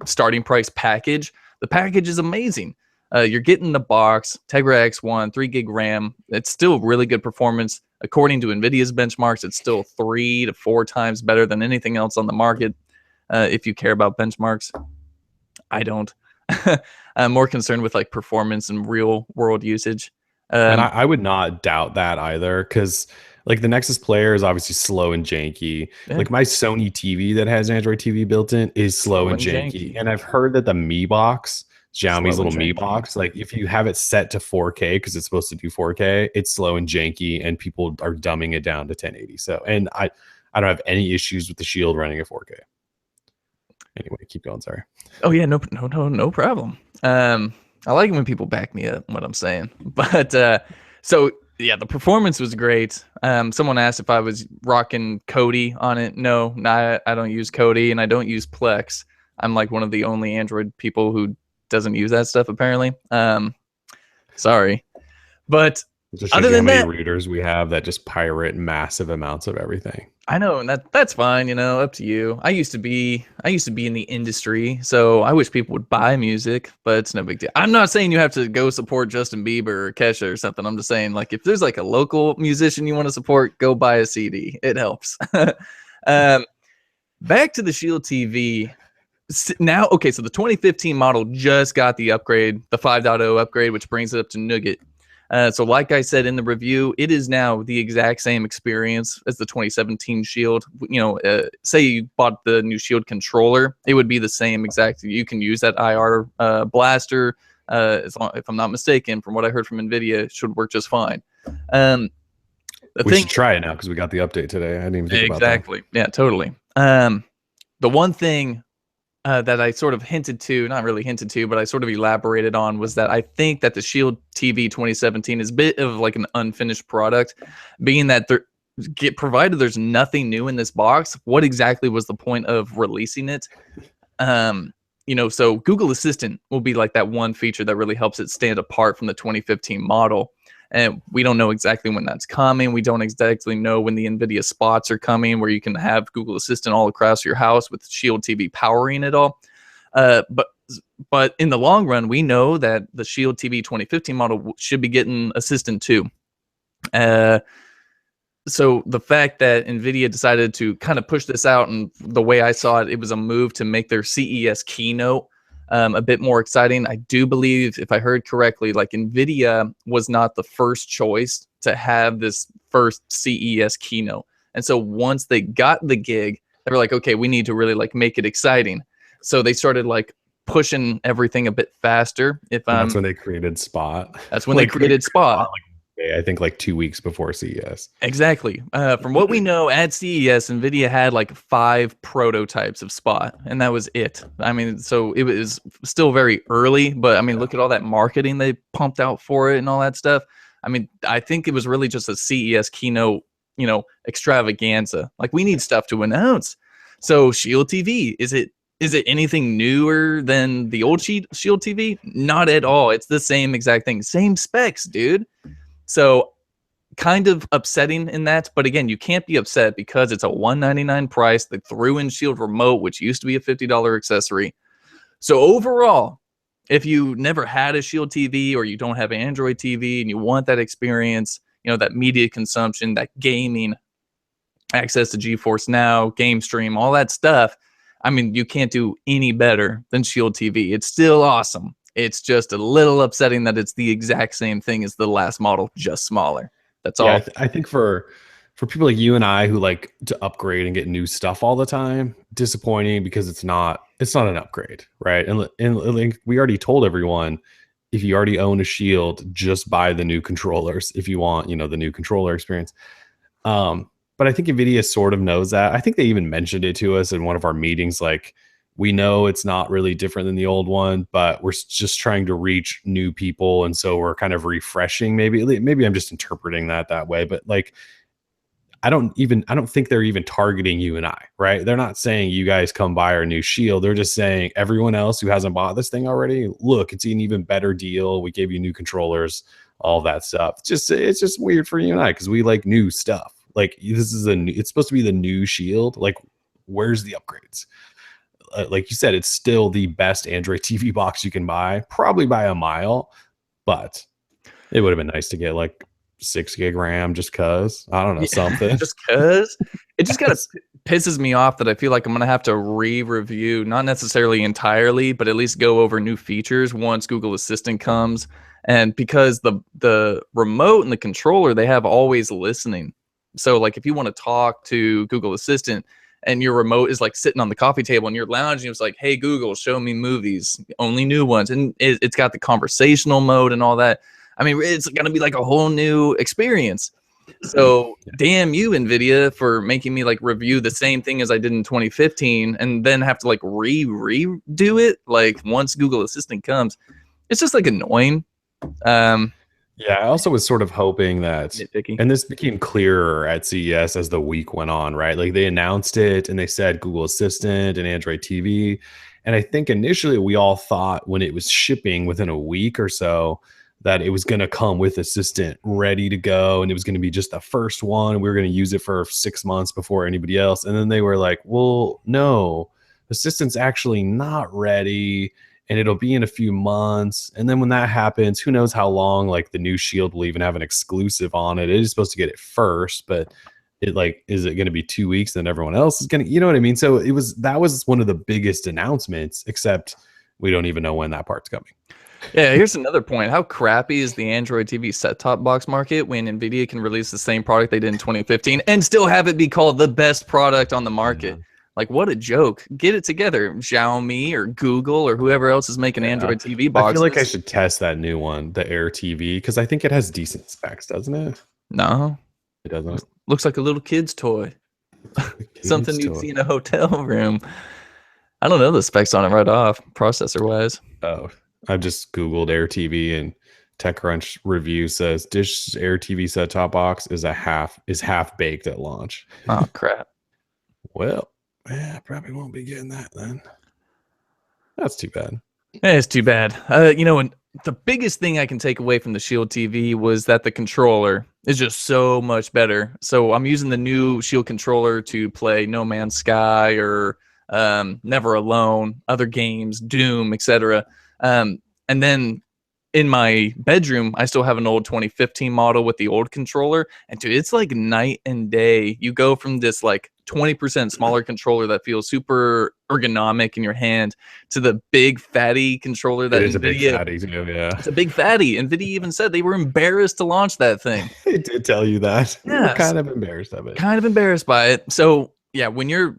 starting price package, the package is amazing. You're getting the box, Tegra X1, 3 gig RAM. It's still really good performance. According to NVIDIA's benchmarks, it's still 3 to 4 times better than anything else on the market. If you care about benchmarks, I don't. I'm more concerned with like performance and real world usage. And I would not doubt that either, because like the Nexus player is obviously slow and janky. Yeah. Like my Sony TV that has Android TV built in is slow and janky. And I've heard that the Mi box Xiaomi's Slow and little Mi janky. box. Like if you have it set to 4K because it's supposed to do 4K, it's slow and janky, and people are dumbing it down to 1080. So, and I don't have any issues with the Shield running at 4K. Anyway, keep going. Sorry. Oh yeah, no problem. I like it when people back me up what I'm saying. But so yeah, the performance was great. Someone asked if I was rocking Kodi on it. No, I don't use Kodi, and I don't use Plex. I'm like one of the only Android people who doesn't use that stuff apparently. Sorry, but It just shows other you how than many that, routers we have that just pirate massive amounts of everything. I know, and that's fine, you know, up to you. I used to be in the industry, so I wish people would buy music, but it's no big deal. I'm not saying you have to go support Justin Bieber or Kesha or something. I'm just saying, like, if there's like a local musician you want to support, go buy a CD. It helps. Back to the Shield TV. Now, okay, so the 2015 model just got the upgrade, the 5.0 upgrade, which brings it up to Nougat. So like I said in the review, it is now the exact same experience as the 2017 Shield. You know, say you bought the new Shield controller, it would be the same exact. You can use that IR blaster. As long, if I'm not mistaken, from what I heard from NVIDIA, it should work just fine. We should try it now because we got the update today. I didn't even think about that. Exactly. Yeah, totally. The one thing that I sort of hinted to, not really hinted to, but I sort of elaborated on was that I think that the Shield TV 2017 is a bit of like an unfinished product, being that provided there's nothing new in this box, what exactly was the point of releasing it? You know, so Google Assistant will be like that one feature that really helps it stand apart from the 2015 model. And we don't know exactly when that's coming. We don't exactly know when the NVIDIA spots are coming where you can have Google Assistant all across your house with Shield TV powering it all. But in the long run, we know that the Shield TV 2015 model should be getting Assistant too. So the fact that NVIDIA decided to kind of push this out, and the way I saw it, it was a move to make their CES keynote a bit more exciting. I do believe, if I heard correctly, like NVIDIA was not the first choice to have this first CES keynote. And so once they got the gig, they were like, okay, we need to really like make it exciting. So they started like pushing everything a bit faster. That's when they created Spot. That's when they created Spot. I think like 2 weeks before CES. Exactly. From what we know, at CES, NVIDIA had like 5 prototypes of Spot, and that was it. I mean, so it was still very early, but I mean, look at all that marketing they pumped out for it and all that stuff. I mean, I think it was really just a CES keynote, you know, extravaganza. Like, we need stuff to announce. So Shield TV, is it anything newer than the old Shield TV? Not at all. It's the same exact thing. Same specs, dude. So kind of upsetting in that, but again, you can't be upset because it's a $199 price. They threw in Shield Remote, which used to be a $50 accessory. So overall, if you never had a Shield TV or you don't have Android TV and you want that experience, you know, that media consumption, that gaming, access to GeForce Now, Game Stream, all that stuff, I mean, you can't do any better than Shield TV. It's still awesome. It's just a little upsetting that it's the exact same thing as the last model, just smaller. That's all. Yeah, I think for people like you and I who like to upgrade and get new stuff all the time, disappointing because it's not an upgrade, right? And like we already told everyone, if you already own a Shield, just buy the new controllers if you want, you know, the new controller experience. But I think NVIDIA sort of knows that. I think they even mentioned it to us in one of our meetings, like, we know it's not really different than the old one, but we're just trying to reach new people. And so we're kind of refreshing. Maybe I'm just interpreting that way, but like, I don't think they're even targeting you and I, right? They're not saying you guys come buy our new Shield. They're just saying everyone else who hasn't bought this thing already, look, it's an even better deal. We gave you new controllers, all that stuff. It's just weird for you and I, because we like new stuff. Like, it's supposed to be the new Shield. Like, where's the upgrades? Like you said, it's still the best Android TV box you can buy, probably by a mile, but it would have been nice to get like 6 gig RAM just cause, I don't know, something. Just cause it just kind of pisses me off that I feel like I'm going to have to re-review, not necessarily entirely, but at least go over new features once Google Assistant comes. And because the remote and the controller, they have always listening. So like if you want to talk to Google Assistant, and your remote is like sitting on the coffee table and you're lounging. It's like, hey, Google, show me movies, only new ones. And it's got the conversational mode and all that. I mean, it's going to be like a whole new experience. So damn you, NVIDIA, for making me like review the same thing as I did in 2015 and then have to like redo it. Like once Google Assistant comes, it's just like annoying. Yeah, I also was sort of hoping that, nitpicky. and this became clearer at CES as the week went on, right? Like they announced it and they said Google Assistant and Android TV. And I think initially we all thought when it was shipping within a week or so that it was going to come with Assistant ready to go and it was going to be just the first one. And we were going to use it for 6 months before anybody else. And then they were like, well, no, Assistant's actually not ready. And it'll be in a few months. And then when that happens, who knows how long like the new Shield will even have an exclusive on it. It is supposed to get it first, but it like, is it going to be 2 weeks and everyone else is going to, you know what I mean? So that was one of the biggest announcements, except we don't even know when that part's coming. Yeah, here's another point. How crappy is the Android TV set-top box market when NVIDIA can release the same product they did in 2015 and still have it be called the best product on the market? Yeah. Like, what a joke. Get it together. Xiaomi or Google or whoever else is making Android TV boxes. I feel like I should test that new one, the Air TV, because I think it has decent specs, doesn't it? No. It doesn't. Looks like a little kid's toy. Something you'd see in a hotel room. I don't know the specs on it right off, processor-wise. Oh, I just Googled Air TV and TechCrunch review says Dish Air TV set-top box is half baked at launch. Oh, crap. Well, yeah, I probably won't be getting that then. That's too bad. Yeah, it's too bad. You know, and the biggest thing I can take away from the Shield TV was that the controller is just so much better. So I'm using the new Shield controller to play No Man's Sky or Never Alone, other games, Doom, etc. And then in my bedroom, I still have an old 2015 model with the old controller. And dude, it's like night and day. You go from this like 20% smaller controller that feels super ergonomic in your hand to the big fatty controller that is NVIDIA, a big fatty too, yeah. It's a big fatty. NVIDIA even said they were embarrassed to launch that thing. They did tell you that. Yeah, we're kind of embarrassed of it. Kind of embarrassed by it. So yeah, when you're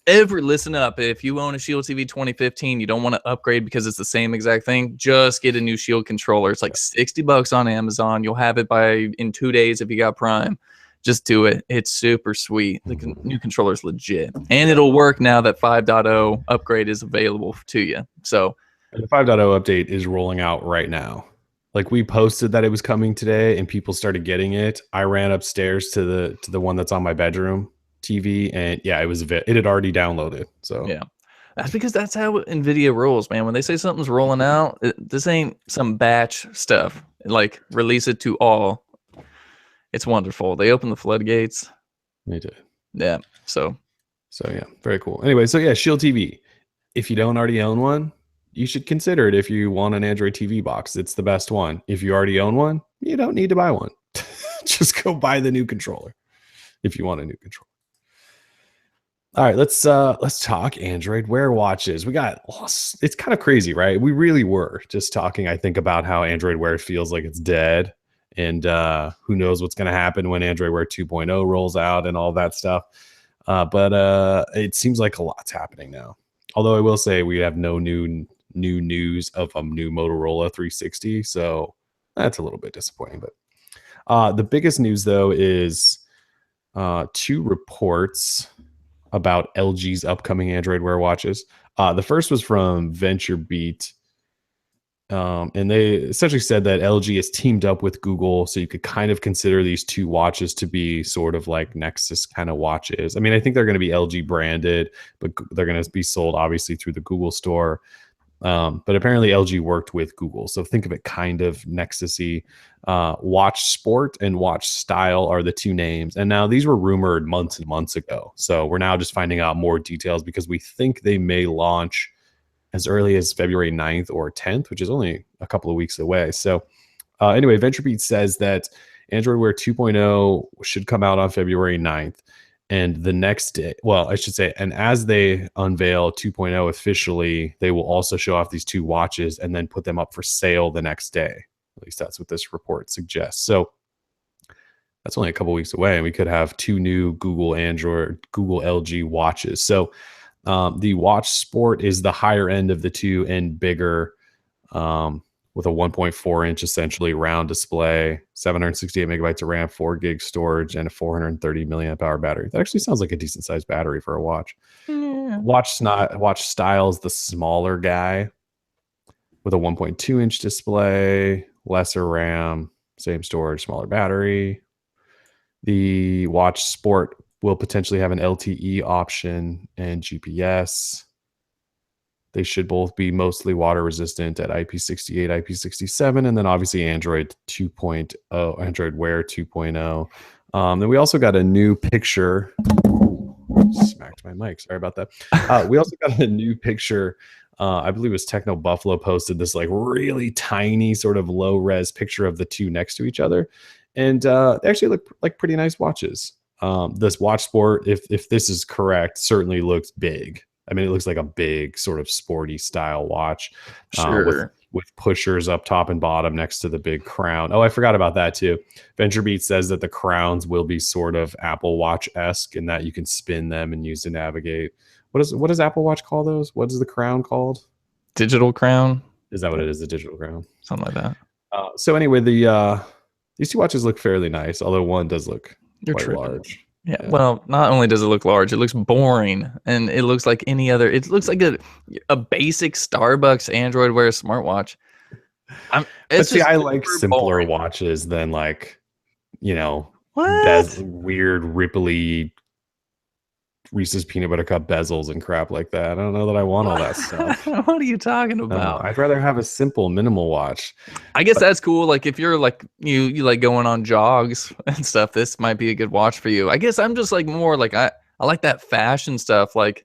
listen up, if you own a Shield TV 2015, you don't want to upgrade because it's the same exact thing, just get a new Shield controller. It's like $60 on Amazon. You'll have it in 2 days if you got Prime. Just do it. It's super sweet. The new controller is legit, and it'll work now that 5.0 upgrade is available to you. So the 5.0 update is rolling out right now. Like we posted that it was coming today and people started getting it. I ran upstairs to the one that's on my bedroom TV, and yeah, it had already downloaded. So yeah, that's because that's how NVIDIA rolls, man. When they say something's rolling out, this ain't some batch stuff. Like release it to all. It's wonderful. They open the floodgates. They did. Yeah. So yeah, very cool. Anyway, so yeah, Shield TV. If you don't already own one, you should consider it if you want an Android TV box. It's the best one. If you already own one, you don't need to buy one. Just go buy the new controller if you want a new controller. All right, let's talk Android Wear watches. It's kind of crazy, right? We really were just talking, I think, about how Android Wear feels like it's dead. And who knows what's going to happen when Android Wear 2.0 rolls out and all that stuff. But it seems like a lot's happening now. Although I will say we have no new news of a new Motorola 360. So that's a little bit disappointing. But the biggest news, though, is 2 reports about LG's upcoming Android Wear watches. The first was from VentureBeat. And they essentially said that LG has teamed up with Google, so you could kind of consider these 2 watches to be sort of like Nexus kind of watches. I mean, I think they're going to be LG branded, but they're going to be sold obviously through the Google store. But apparently LG worked with Google, so think of it kind of Nexus-y. Watch Sport and Watch Style are the 2 names, and now these were rumored months and months ago. So we're now just finding out more details because we think they may launch as early as February 9th or 10th, which is only a couple of weeks away. So anyway, VentureBeat says that Android Wear 2.0 should come out on February 9th. And the next day, well, I should say, and as they unveil 2.0 officially, they will also show off these 2 watches and then put them up for sale the next day. At least that's what this report suggests. So That's only a couple weeks away, and we could have two new Google LG watches. So the Watch Sport is the higher end of the two and bigger, with a 1.4-inch essentially round display, 768 megabytes of RAM, 4 gig storage, and a 430 milliamp hour battery. That actually sounds like a decent sized battery for a watch. Yeah. Watch style is the smaller guy with a 1.2-inch display, lesser RAM, same storage, smaller battery. The Watch Sport will potentially have an LTE option and GPS. They should both be mostly water resistant at IP68, IP67, and then obviously Android 2.0, Android Wear 2.0. Then we also got a new picture. Smacked my mic. Sorry about that. We also got a new picture. I believe it was Techno Buffalo posted this like really tiny sort of low res picture of the two next to each other. And they actually look like pretty nice watches. This Watch Sport, if this is correct, certainly looks big. I mean, it looks like a big sort of sporty style watch, Sure. with pushers up top and bottom next to the big crown. Oh, I forgot about that too. VentureBeat says that the crowns will be sort of Apple Watch-esque in that you can spin them and use to navigate. What does Apple Watch call those? What is the crown called? Digital crown. Is that what it is? The digital crown? Something like that. So anyway, these two watches look fairly nice, although one does look You're quite tripping. large. Yeah. Well, not only does it look large, it looks boring, and it looks like any other. It looks like a basic Starbucks Android Wear smartwatch. But see, I like super simpler boring. watches than like, What? weird ripply Reese's peanut butter cup bezels and crap like that. I don't know that I want all that stuff. What are you talking about? I'd rather have a simple minimal watch. I guess that's cool. Like if you're like you like going on jogs and stuff, this might be a good watch for you. I guess I'm just like more like I like that fashion stuff. Like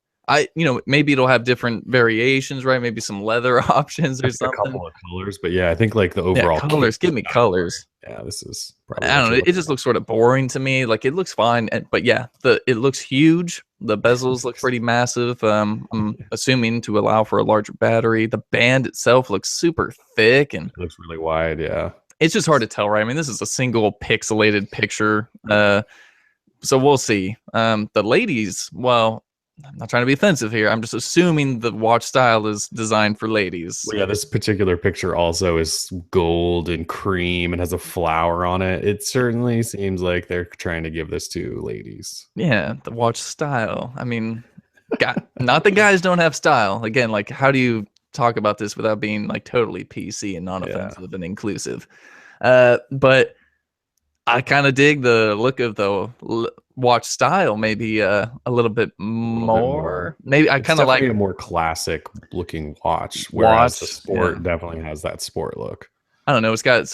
maybe it'll have different variations, right? Maybe some leather options or something. A couple of colors, but yeah, I think like the overall colors. Give me colors. Yeah, this is probably. I don't know. It just looks sort of boring to me. Like it looks fine, but yeah, it looks huge. The bezels look pretty massive. I'm assuming to allow for a larger battery. The band itself looks super thick and it looks really wide. Yeah, it's just hard to tell, right? I mean, this is a single pixelated picture. So we'll see. The ladies, well, I'm not trying to be offensive here. I'm just assuming the watch style is designed for ladies. Well, yeah, this particular picture also is gold and cream and has a flower on it. It certainly seems like they're trying to give this to ladies. Yeah, the watch style. I mean, not that guys don't have style. Again, like how do you talk about this without being like totally PC and non-offensive and inclusive? But I kind of dig the look of the watch style, maybe a little bit more. Maybe I kind of like a more classic looking watch, whereas the Sport definitely has that sport look. I don't know. It's got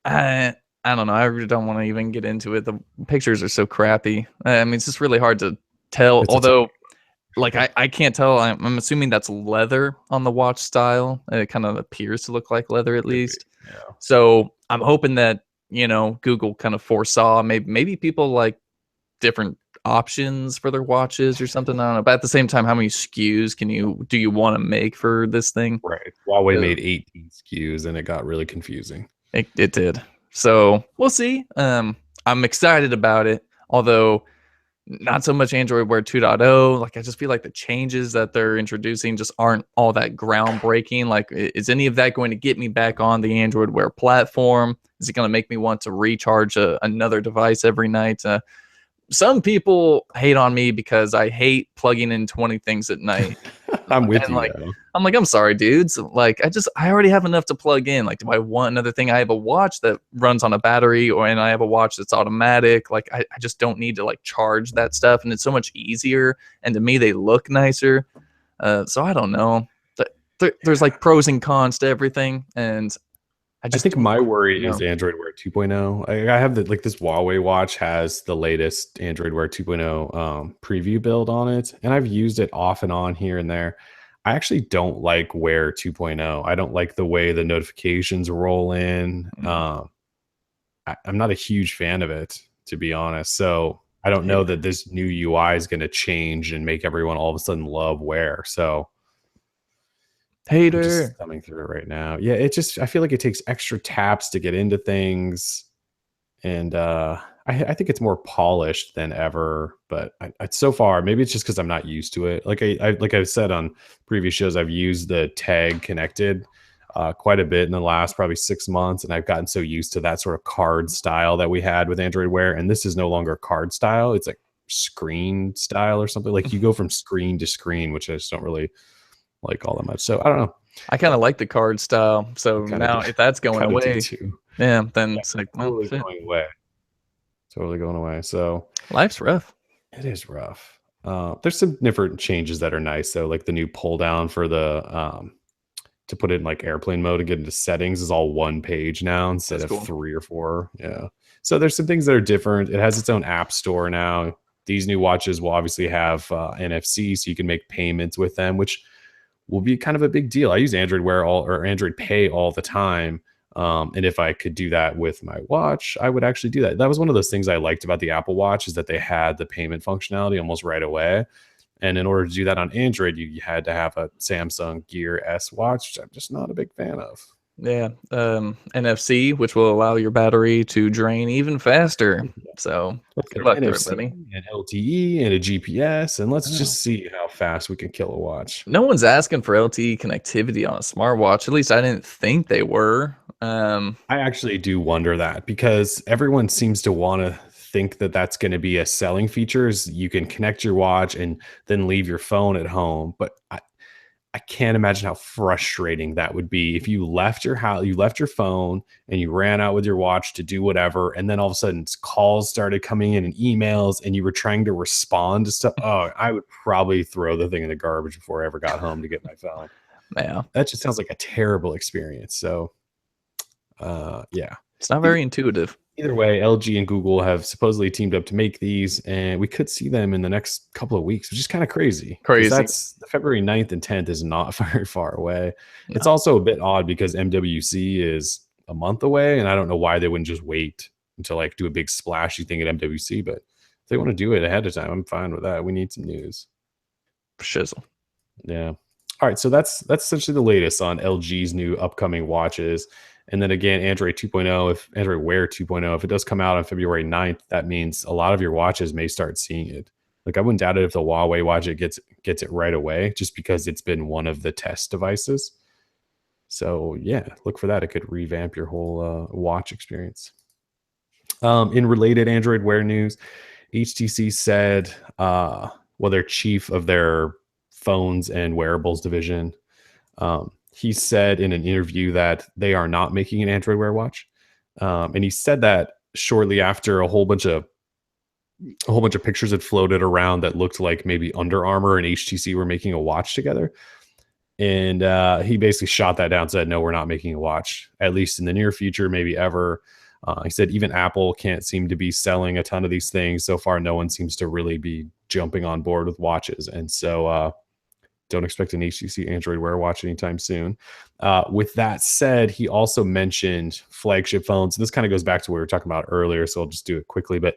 I don't know. I really don't want to even get into it. The pictures are so crappy. I mean, it's just really hard to tell. Although, like I can't tell. I'm assuming that's leather on the watch style. It kind of appears to look like leather at least. Yeah. So I'm hoping that Google kind of foresaw maybe people like different options for their watches or something. I don't know. But at the same time, how many SKUs do you want to make for this thing? Right. Huawei made 18 SKUs and it got really confusing. It did. So we'll see. I'm excited about it, although not so much Android Wear 2.0. Like I just feel like the changes that they're introducing just aren't all that groundbreaking. Like, is any of that going to get me back on the Android Wear platform? Is it going to make me want to recharge another device every night? Some people hate on me because I hate plugging in 20 things at night. I'm with you. I'm like, I'm sorry, dudes. Like, I already have enough to plug in. Like, do I want another thing? I have a watch that runs on a battery, and I have a watch that's automatic. Like, I just don't need to like charge that stuff, and it's so much easier. And to me, they look nicer. So I don't know. There's like pros and cons to everything, and I think my worry is Android Wear 2.0. I have this Huawei watch has the latest Android Wear 2.0 preview build on it, and I've used it off and on here and there. I actually don't like Wear 2.0. I don't like the way the notifications roll in. I'm not a huge fan of it, to be honest. So I don't know that this new UI is going to change and make everyone all of a sudden love Wear. So hater just coming through it right now. Yeah, I feel like it takes extra taps to get into things. and I think it's more polished than ever. But so far, maybe it's just because I'm not used to it. Like I said on previous shows, I've used the tag connected quite a bit in the last probably 6 months, and I've gotten so used to that sort of card style that we had with Android Wear, and this is no longer card style. It's like screen style or something. Like you go from screen to screen, which I just don't really like all that much. So I don't know. I kind of like the card style. So Kind of now if that's going kind of do away, too. yeah, then Yeah, it's like, well, totally shit. going away. Totally going away. So Life's rough. it is rough. There's some different changes that are nice though, like the new pull down for the to put it in like airplane mode and get into settings is all one page now instead That's of cool. 3 or 4. Yeah. So there's some things that are different. It has its own app store now. These new watches will obviously have NFC, so you can make payments with them, which will be kind of a big deal. I use Android Wear or Android Pay all the time. And if I could do that with my watch, I would actually do that. That was one of those things I liked about the Apple Watch is that they had the payment functionality almost right away. And in order to do that on Android, you had to have a Samsung Gear S watch, which I'm just not a big fan of. Yeah. NFC, which will allow your battery to drain even faster. So good luck, NFC everybody. and LTE and a GPS, and let's Oh. just see how fast we can kill a watch. No one's asking for LTE connectivity on a smartwatch. At least I didn't think they were. I actually do wonder that because everyone seems to want to think that that's going to be a selling feature is you can connect your watch and then leave your phone at home. But I can't imagine how frustrating that would be if you left your house, you left your phone and you ran out with your watch to do whatever. And then all of a sudden calls started coming in and emails and you were trying to respond to stuff. Oh, I would probably throw the thing in the garbage before I ever got home to get my phone. Yeah. That just sounds like a terrible experience. So yeah. It's not very intuitive. Either way, LG and Google have supposedly teamed up to make these, and we could see them in the next couple of weeks, which is kind of crazy. 'Cause Crazy. That's February 9th and 10th is not very far away. It's No. also a bit odd because MWC is a month away, and I don't know why they wouldn't just wait until like do a big splashy thing at MWC. But if they want to do it ahead of time, I'm fine with that. We need some news. Shizzle. Yeah. All right. So that's essentially the latest on LG's new upcoming watches. And then again, Android 2.0, if Android Wear 2.0, if it does come out on February 9th, that means a lot of your watches may start seeing it. Like I wouldn't doubt it if the Huawei watch it gets it right away, just because it's been one of the test devices. So yeah, look for that. It could revamp your whole watch experience. In related Android Wear news, HTC said, well, their chief of their phones and wearables division, he said in an interview that they are not making an Android Wear watch, and he said that shortly after a whole bunch of pictures had floated around that looked like maybe Under Armour and HTC were making a watch together, and he basically shot that down, said no, we're not making a watch, at least in the near future, maybe ever. He said even Apple can't seem to be selling a ton of these things so far. No one seems to really be jumping on board with watches, and so don't expect an HTC Android Wear watch anytime soon. With that said, he also mentioned flagship phones. This kind of goes back to what we were talking about earlier, so I'll just do it quickly. But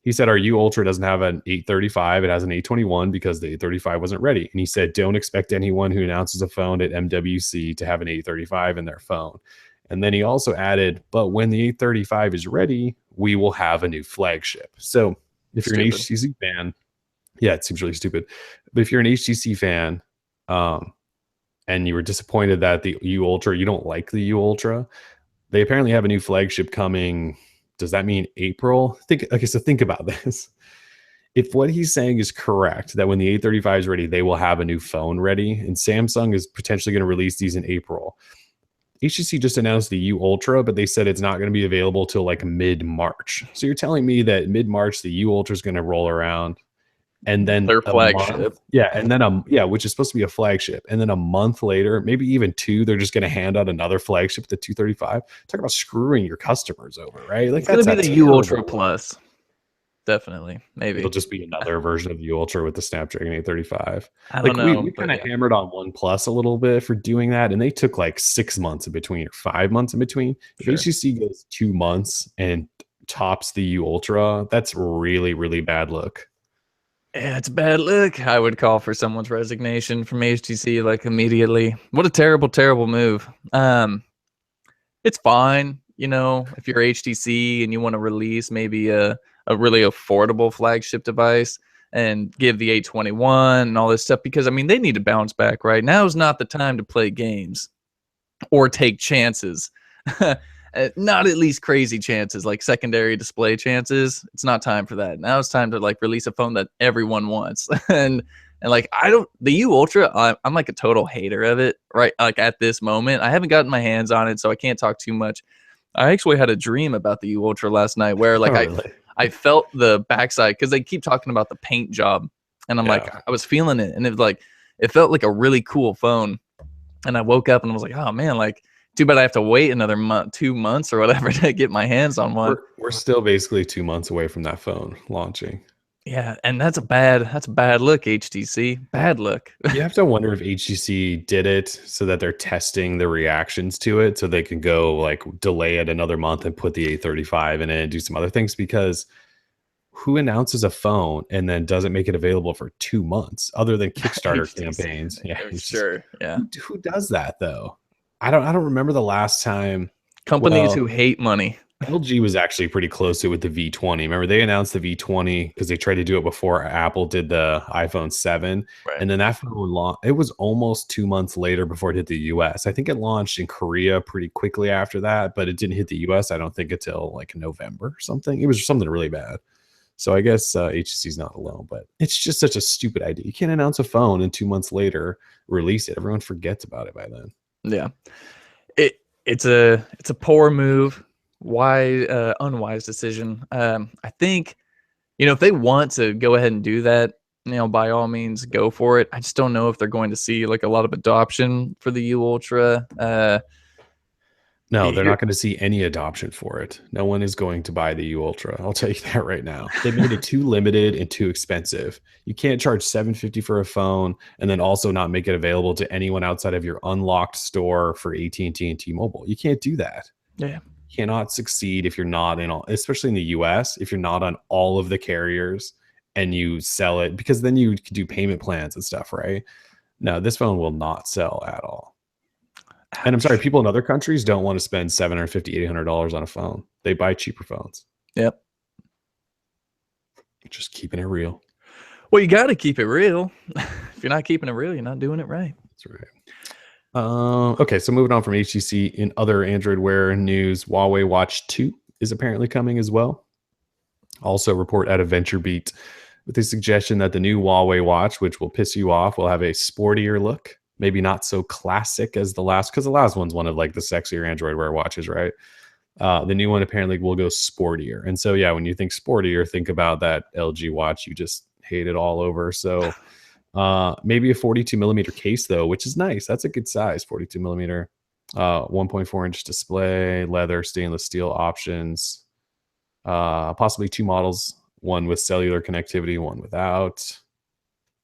he said our U Ultra doesn't have an 835. It has an 821 because the 835 wasn't ready. And he said, don't expect anyone who announces a phone at MWC to have an 835 in their phone. And then he also added, but when the 835 is ready, we will have a new flagship. So if you're an HTC fan, yeah, it seems really stupid. But if you're an HTC fan and you were disappointed that the U Ultra, you don't like the U Ultra, they apparently have a new flagship coming. Does that mean April? So think about this. If what he's saying is correct, that when the 835 is ready, they will have a new phone ready, and Samsung is potentially going to release these in April. HTC just announced the U Ultra, but they said it's not going to be available till like mid-March. So you're telling me that mid-March, the U Ultra is going to roll around, and then their flagship, which is supposed to be a flagship, and then a month later, maybe even two, they're just going to hand out another flagship, the 235. Talk about screwing your customers over, right? Like it's going to be the U Ultra Plus. Definitely, maybe it'll just be another version of the Ultra with the Snapdragon 835. I don't know. We kind of hammered on OnePlus a little bit for doing that, and they took like 6 months in between or 5 months in between. Sure. If HTC goes 2 months and tops the U Ultra, that's really, really bad look. Yeah, it's bad look. I would call for someone's resignation from HTC like immediately. What a terrible, terrible move. It's fine. you know, if you're HTC and you want to release maybe a really affordable flagship device and give the 821 and all this stuff, because I mean they need to bounce back, right? Now is not the time to play games or take chances. Not at least crazy chances like secondary display chances. It's not time for that. Now it's time to like release a phone that everyone wants. And like I don't, the U Ultra, I'm like a total hater of it, right? Like at this moment, I haven't gotten my hands on it, so I can't talk too much. I actually had a dream about the U Ultra last night where like Oh, really? I felt the backside because they keep talking about the paint job, and I'm like, Yeah. I was feeling it, and it was like it felt like a really cool phone. And I woke up and I was like, oh man, like too bad I have to wait another month, 2 months or whatever to get my hands on one. We're still basically 2 months away from that phone launching. Yeah, and that's a bad look, HTC. Bad look. You have to wonder if HTC did it so that they're testing the reactions to it so they can go like delay it another month and put the 835 in it and do some other things, because who announces a phone and then doesn't make it available for 2 months other than Kickstarter HTC. campaigns? Yeah, it's just- Sure. Yeah. who does that though? I don't remember the last time. Companies Well, who hate money. LG was actually pretty close to it with the V20. Remember, they announced the V20 because they tried to do it before Apple did the iPhone 7. Right. And then that phone it was almost 2 months later before it hit the US. I think it launched in Korea pretty quickly after that, but it didn't hit the US, I don't think, until like November or something. It was something really bad. So I guess HTC's not alone, but it's just such a stupid idea. You can't announce a phone and 2 months later release it. Everyone forgets about it by then. Yeah. It's a poor move. Why unwise decision. I think, you know, if they want to go ahead and do that, you know, by all means go for it. I just don't know if they're going to see like a lot of adoption for the U Ultra. No, they're not going to see any adoption for it. No one is going to buy the U Ultra. I'll tell you that right now. They made it too limited and too expensive. You can't charge $750 for a phone and then also not make it available to anyone outside of your unlocked store for AT&T and T-Mobile. You can't do that. Yeah. Cannot succeed if you're not in all, especially in the US, if you're not on all of the carriers and you sell it, because then you can do payment plans and stuff, right? No, this phone will not sell at all. And I'm sorry, people in other countries don't want to spend $750, $800 on a phone. They buy cheaper phones. Yep. Just keeping it real. Well, you got to keep it real. If you're not keeping it real, you're not doing it right. That's right. Okay, so moving on from HTC, in other Android Wear news, Huawei Watch 2 is apparently coming as well. Also, report out of VentureBeat with the suggestion that the new Huawei watch, which will piss you off, will have a sportier look. Maybe not so classic as the last, because the last one's one of like the sexier Android Wear watches, right? The new one apparently will go sportier. And so, yeah, when you think sportier, think about that LG watch you just hated all over. So maybe a 42 millimeter case though, which is nice. That's a good size, 42 millimeter, 1.4 inch display, leather, stainless steel options, possibly two models, one with cellular connectivity, one without.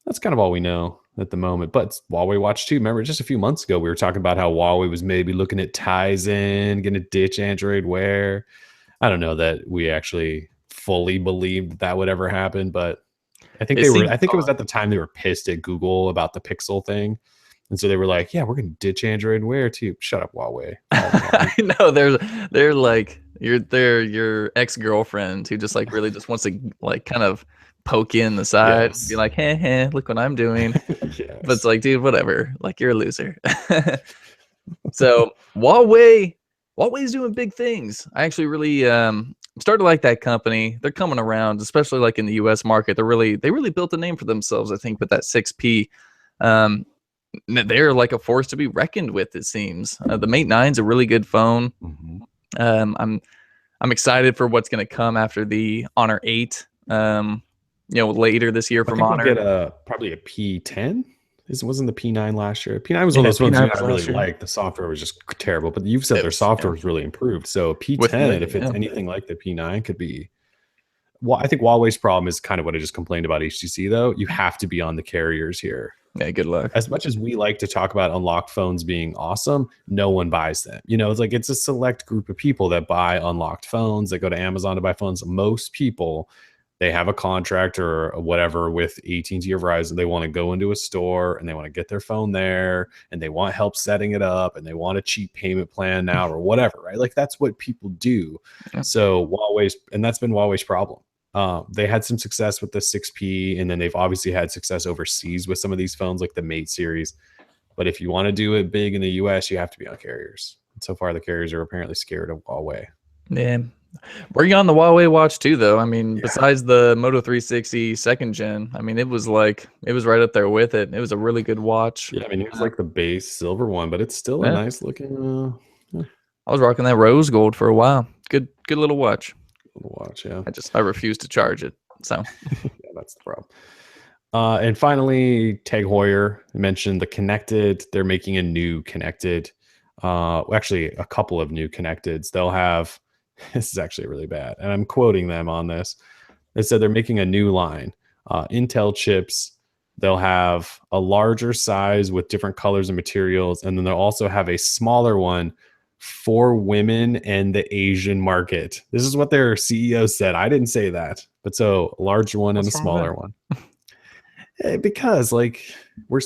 That's kind of all we know at the moment. But Huawei Watch 2, remember just a few months ago, we were talking about how Huawei was maybe looking at Tizen, going to ditch Android Wear. I don't know that we actually fully believed that would ever happen, but I think it was at the time they were pissed at Google about the Pixel thing. And so they were like, yeah, we're going to ditch Android Wear too. Shut up, Huawei. I know they're like your ex-girlfriend who just like really just wants to like kind of poke you in the side, Yes. be like, hey, look what I'm doing. Yes. But it's like, dude, whatever. Like you're a loser. So Huawei's doing big things. I actually really started to like that company. They're coming around, especially like in the US market. They really built a name for themselves, I think, with that 6P. They're like a force to be reckoned with, it seems. The Mate 9's a really good phone. Mm-hmm. I'm excited for what's going to come after the Honor 8. Later this year from Honor. We'll get probably a P10. Wasn't the P9 last year? P9 was one of those phones I really liked. The software was just terrible, but you've said their software was really improved. So P10, if it's anything like the P9, could be. Well, I think Huawei's problem is kind of what I just complained about HTC, though. You have to be on the carriers here. Yeah, good luck. As much as we like to talk about unlocked phones being awesome, no one buys them. It's like it's a select group of people that buy unlocked phones, that go to Amazon to buy phones. Most people they have a contract or whatever with AT&T or Verizon. They want to go into a store and they want to get their phone there and they want help setting it up and they want a cheap payment plan now or whatever, right? Like that's what people do. Yeah. So Huawei's, and that's been Huawei's problem. They had some success with the 6P, and then they've obviously had success overseas with some of these phones like the Mate series. But if you want to do it big in the US, you have to be on carriers. And so far, the carriers are apparently scared of Huawei. Yeah. Were you on the Huawei watch too, though? I mean, besides the Moto 360 second gen, I mean, it was right up there with it. It was a really good watch. Yeah, I mean, it was like the base silver one, but it's still a nice looking. I was rocking that rose gold for a while. Good little watch. Yeah. I refuse to charge it. So yeah, that's the problem. And finally, Tag Heuer mentioned the connected. They're making a new connected. Actually, a couple of new connecteds. They'll have. This is actually really bad, and I'm quoting them on this. They said they're making a new line, Intel chips. They'll have a larger size with different colors and materials, and then they'll also have a smaller one for women and the Asian market. This is what their CEO said. I didn't say that, but so a larger one and a smaller one. Because like we're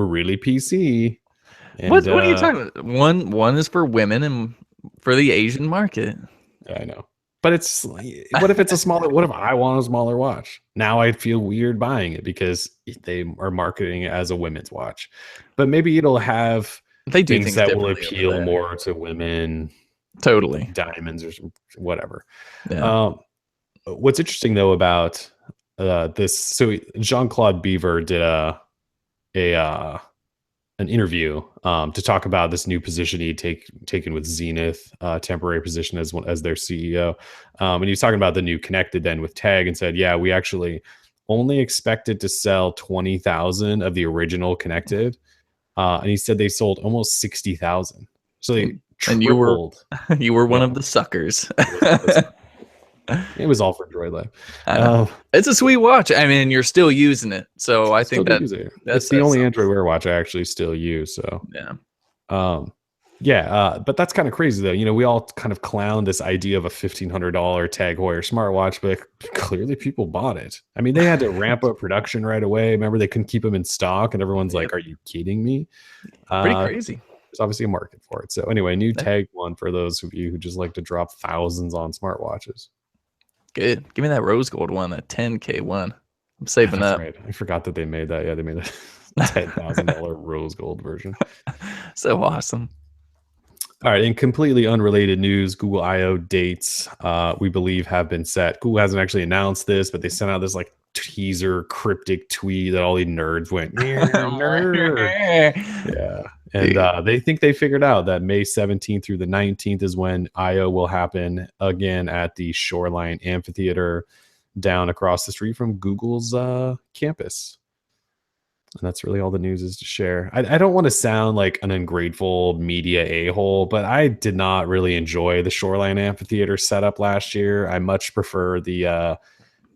really PC. And, what are you talking about? One is for women and for the Asian market. I know, but it's what if it's a smaller? What if I want a smaller watch? Now I feel weird buying it because they are marketing it as a women's watch, but maybe it'll have things that will appeal more to women. Totally, diamonds or whatever. Yeah. What's interesting though about this? So Jean-Claude Beaver did an interview to talk about this new position he'd taken with Zenith, temporary position as their CEO. And he was talking about the new connected then with Tag and said, yeah, we actually only expected to sell 20,000 of the original connected. And he said they sold almost 60,000. So they tripled. And you were one of the suckers. It was all for Droid Life. It's a sweet watch. I mean, you're still using it, so I think that's the only Android Wear watch I actually still use. So but that's kind of crazy though. We all kind of clown this idea of a $1,500 Tag Heuer smartwatch, but clearly people bought it. I mean, they had to ramp up production right away. Remember, they couldn't keep them in stock, and everyone's like, "Are you kidding me?" Pretty crazy. There's obviously a market for it. So anyway, new Tag one for those of you who just like to drop thousands on smartwatches. Good. Give me that rose gold one, that 10K one. I'm saving up. Right. I forgot that they made that. Yeah, they made a $10,000 rose gold version. So awesome. All right. In completely unrelated news, Google I/O dates, we believe, have been set. Google hasn't actually announced this, but they sent out this like teaser cryptic tweet that all the nerds went, nerd. Yeah. And they think they figured out that May 17th through the 19th is when I/O will happen again at the Shoreline Amphitheater down across the street from Google's campus. And that's really all the news is to share. I don't want to sound like an ungrateful media a-hole, but I did not really enjoy the Shoreline Amphitheater setup last year. I much prefer the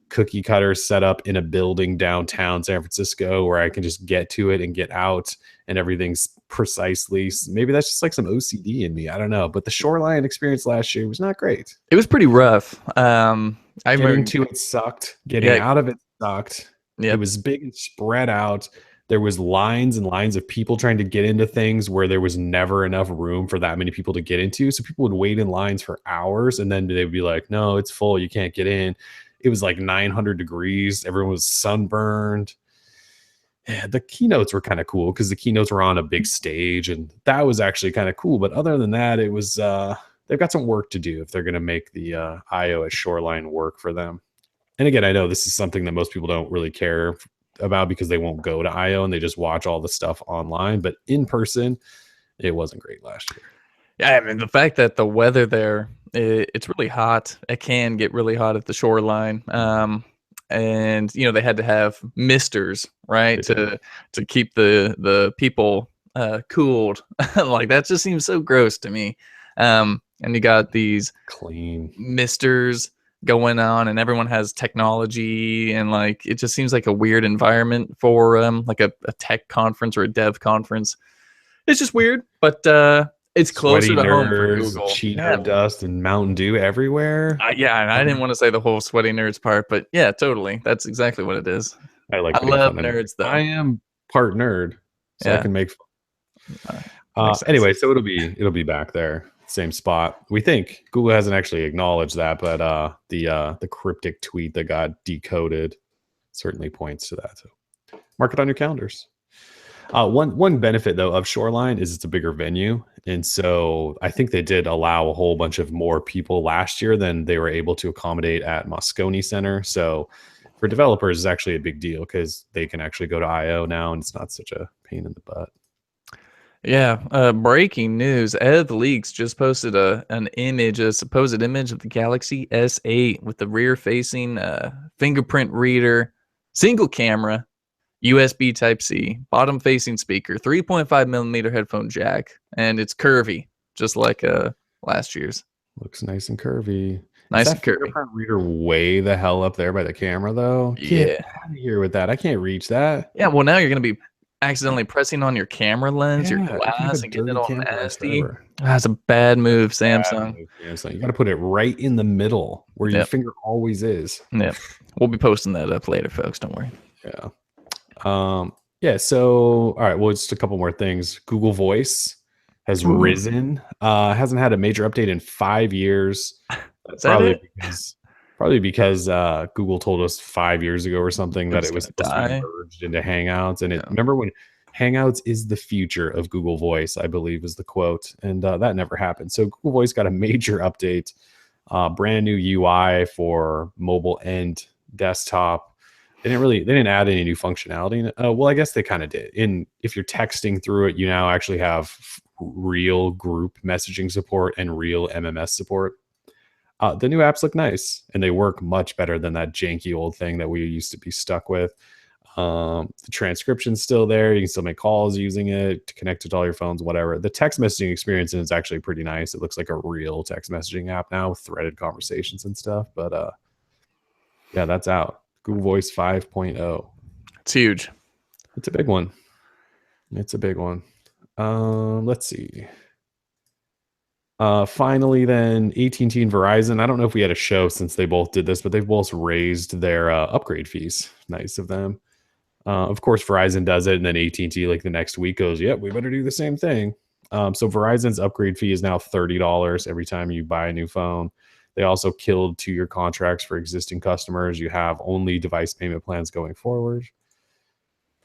cookie cutter setup in a building downtown San Francisco where I can just get to it and get out and everything's precisely. Maybe that's just like some OCD in me. I don't know. But the Shoreline experience last year was not great. It was pretty rough. Getting to it sucked. Getting out of it sucked. It was big and spread out. There was lines and lines of people trying to get into things where there was never enough room for that many people to get into. So people would wait in lines for hours and then they would be like, no, it's full. You can't get in. It was like 900 degrees. Everyone was sunburned. Yeah, the keynotes were kind of cool because the keynotes were on a big stage and that was actually kind of cool. But other than that, it was they've got some work to do if they're going to make the I/O at Shoreline work for them. And again, I know this is something that most people don't really care about because they won't go to I/O and they just watch all the stuff online. But in person, it wasn't great last year. Yeah, I mean, the fact that the weather there, it's really hot. It can get really hot at the Shoreline. And, they had to have misters, right, to keep the people cooled. Like, that just seems so gross to me. And you got these clean misters going on and everyone has technology and like it just seems like a weird environment for like a tech conference or a dev conference. It's just weird, but It's closer Sweaty to home for nerds, Google. Cheeto dust, and Mountain Dew everywhere. Yeah, and I didn't want to say the whole sweaty nerds part, but yeah, totally. That's exactly what it is. I like I making love fun of nerds, though. I am part nerd, so I Yeah, can make makes sense. anyway, so it'll be back there, same spot. We think Google hasn't actually acknowledged that, but the cryptic tweet that got decoded certainly points to that. So mark it on your calendars. One benefit though of Shoreline is it's a bigger venue, and so I think they did allow a whole bunch of more people last year than they were able to accommodate at Moscone Center. So for developers, it's actually a big deal because they can actually go to I/O now, and it's not such a pain in the butt. Yeah, breaking news. Ed Leaks just posted a supposed image of the Galaxy S8 with the rear-facing fingerprint reader, single camera, USB Type-C, bottom-facing speaker, 3.5 millimeter headphone jack, and it's curvy, just like last year's. Looks nice and curvy. Nice Is and that curvy. fingerprint reader way the hell up there by the camera though? Yeah. Get out of here with that. I can't reach that. Yeah, well, now you're going to be accidentally pressing on your camera lens, your Yeah, you can have glass, a and getting it dirty all camera lens nasty. forever. That's a bad move, Samsung. So you got to put it right in the middle where your Yep. finger always is. Yep. We'll be posting that up later, folks. Don't worry. Yeah. Yeah. So, all right. Well, just a couple more things. Google Voice has risen. Hasn't had a major update in 5 years. Is that it? Probably because Google told us 5 years ago or something that It's it was gonna supposed to die. be merged into Hangouts. And remember when Hangouts is the future of Google Voice, I believe is the quote. And that never happened. So Google Voice got a major update, brand new UI for mobile and desktop. They didn't add any new functionality. Well, I guess they kind of did. If you're texting through it, you now actually have real group messaging support and real MMS support. The new apps look nice and they work much better than that janky old thing that we used to be stuck with. The transcription's still there. You can still make calls using it to connect it to all your phones, whatever. The text messaging experience is actually pretty nice. It looks like a real text messaging app now with threaded conversations and stuff. But yeah, that's out. Google Voice 5.0. It's huge. It's a big one. Let's see. Finally, then AT&T and Verizon. I don't know if we had a show since they both did this, but they've both raised their upgrade fees. Nice of them. Of course, Verizon does it, and then AT&T like the next week goes, "Yep, we better do the same thing." So Verizon's upgrade fee is now $30 every time you buy a new phone. They also killed 2-year contracts for existing customers. You have only device payment plans going forward.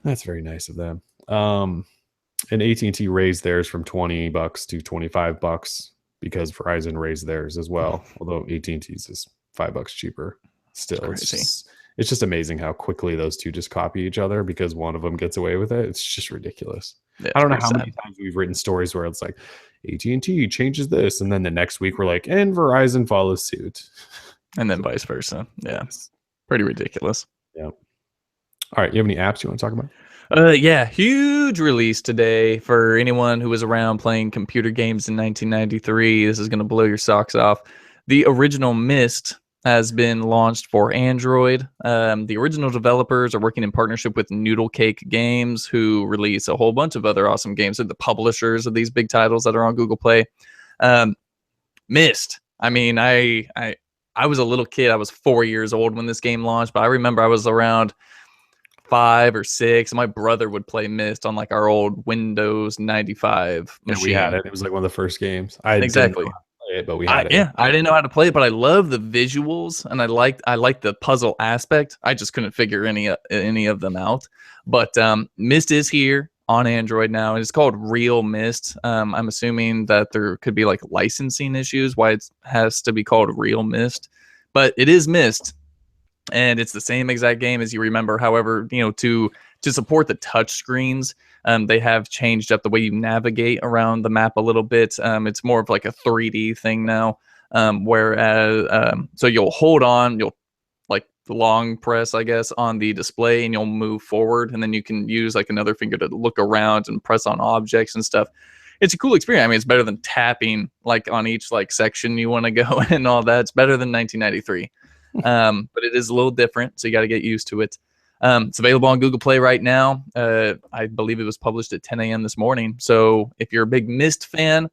That's very nice of them. And AT&T raised theirs from $20 to $25 because Verizon raised theirs as well. Although AT&T's is $5 cheaper. Still, it's just amazing how quickly those two just copy each other because one of them gets away with it. It's just ridiculous. Yeah, I don't know how many times we've written stories where it's like AT&T changes this, and then the next week we're like, and Verizon follows suit, and then vice versa. Yeah, pretty ridiculous. Yeah. All right, you have any apps you want to talk about? Yeah, huge release today for anyone who was around playing computer games in 1993. This is going to blow your socks off. The original Myst has been launched for Android. The original developers are working in partnership with Noodle Cake Games, who release a whole bunch of other awesome games. They're the publishers of these big titles that are on Google Play. Myst. I mean, I was a little kid. I was 4 years old when this game launched, but I remember I was around 5 or 6. My brother would play Myst on like our old Windows 95 machine. Yeah, we had it. It was like one of the first games. Exactly. It, but we had it. Yeah, I didn't know how to play it, but I love the visuals and I like the puzzle aspect. I just couldn't figure any of them out. But Myst is here on Android now, and it's called Real Myst. I'm assuming that there could be like licensing issues why it has to be called Real Myst, but it is Myst, and it's the same exact game as you remember. However, to support the touch screens, they have changed up the way you navigate around the map a little bit. It's more of like a 3D thing now. Whereas, so you'll hold on, you'll like long press, I guess, on the display, and you'll move forward, and then you can use like another finger to look around and press on objects and stuff. It's a cool experience. I mean, it's better than tapping like on each like section you want to go and all that. It's better than 1993. But it is a little different, so you got to get used to it. It's available on Google Play right now. I believe it was published at 10 a.m. this morning. So if you're a big Myst fan,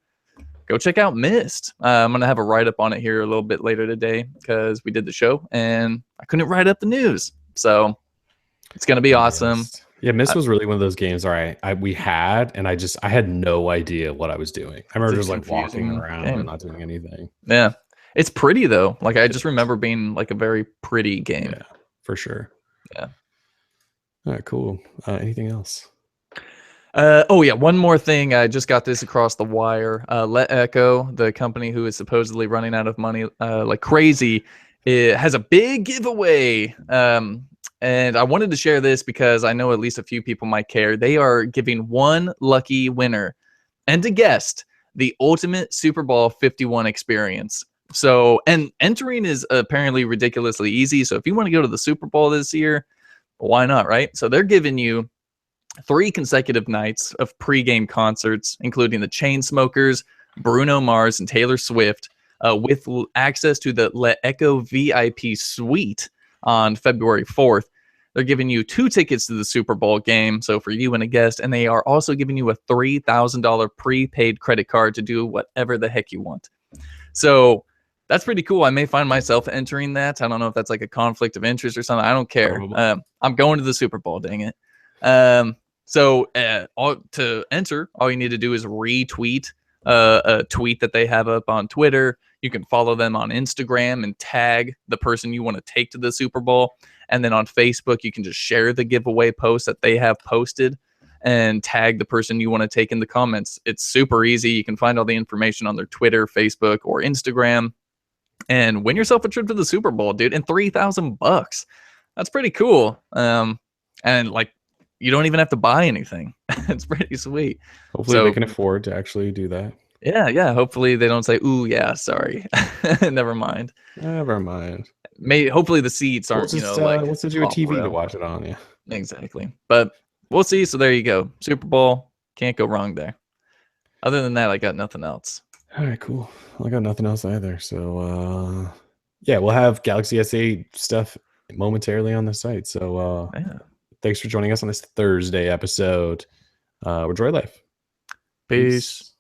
go check out Mist. I'm gonna have a write up on it here a little bit later today because we did the show and I couldn't write up the news, so it's gonna be awesome. Yeah, Mist was really one of those games where we had, and I had no idea what I was doing. I remember just like walking around and not doing anything. Yeah, it's pretty though. Like I just remember being like a very pretty game. Yeah, for sure. Yeah. All right, cool. Anything else? Oh yeah, one more thing. I just got this across the wire. Let Echo, the company who is supposedly running out of money like crazy, it has a big giveaway. And I wanted to share this because I know at least a few people might care. They are giving one lucky winner and a guest the ultimate Super Bowl 51 experience. So, and entering is apparently ridiculously easy. So if you want to go to the Super Bowl this year, why not, right? So they're giving you 3 consecutive nights of pregame concerts, including the Chainsmokers, Bruno Mars, and Taylor Swift, with access to the Let Echo VIP suite on February 4th. They're giving you 2 tickets to the Super Bowl game, so for you and a guest, and they are also giving you a $3,000 prepaid credit card to do whatever the heck you want. So that's pretty cool. I may find myself entering that. I don't know if that's like a conflict of interest or something. I don't care. I'm going to the Super Bowl, dang it. So to enter, all you need to do is retweet a tweet that they have up on Twitter. You can follow them on Instagram and tag the person you want to take to the Super Bowl. And then on Facebook, you can just share the giveaway post that they have posted and tag the person you want to take in the comments. It's super easy. You can find all the information on their Twitter, Facebook, or Instagram, and win yourself a trip to the Super Bowl, dude, and $3,000. That's pretty cool. And like, you don't even have to buy anything. It's pretty sweet. Hopefully they can afford to actually do that. Yeah. Hopefully they don't say, "Ooh, yeah, sorry, never mind." Never mind. Hopefully the seats aren't, like what's to do a TV to watch it on? Yeah, exactly. But we'll see. So there you go. Super Bowl, can't go wrong there. Other than that, I got nothing else. All right, cool. I got nothing else either. So yeah, we'll have Galaxy S8 stuff momentarily on the site. So Yeah. Thanks for joining us on this Thursday episode. We're Droid Life. Peace.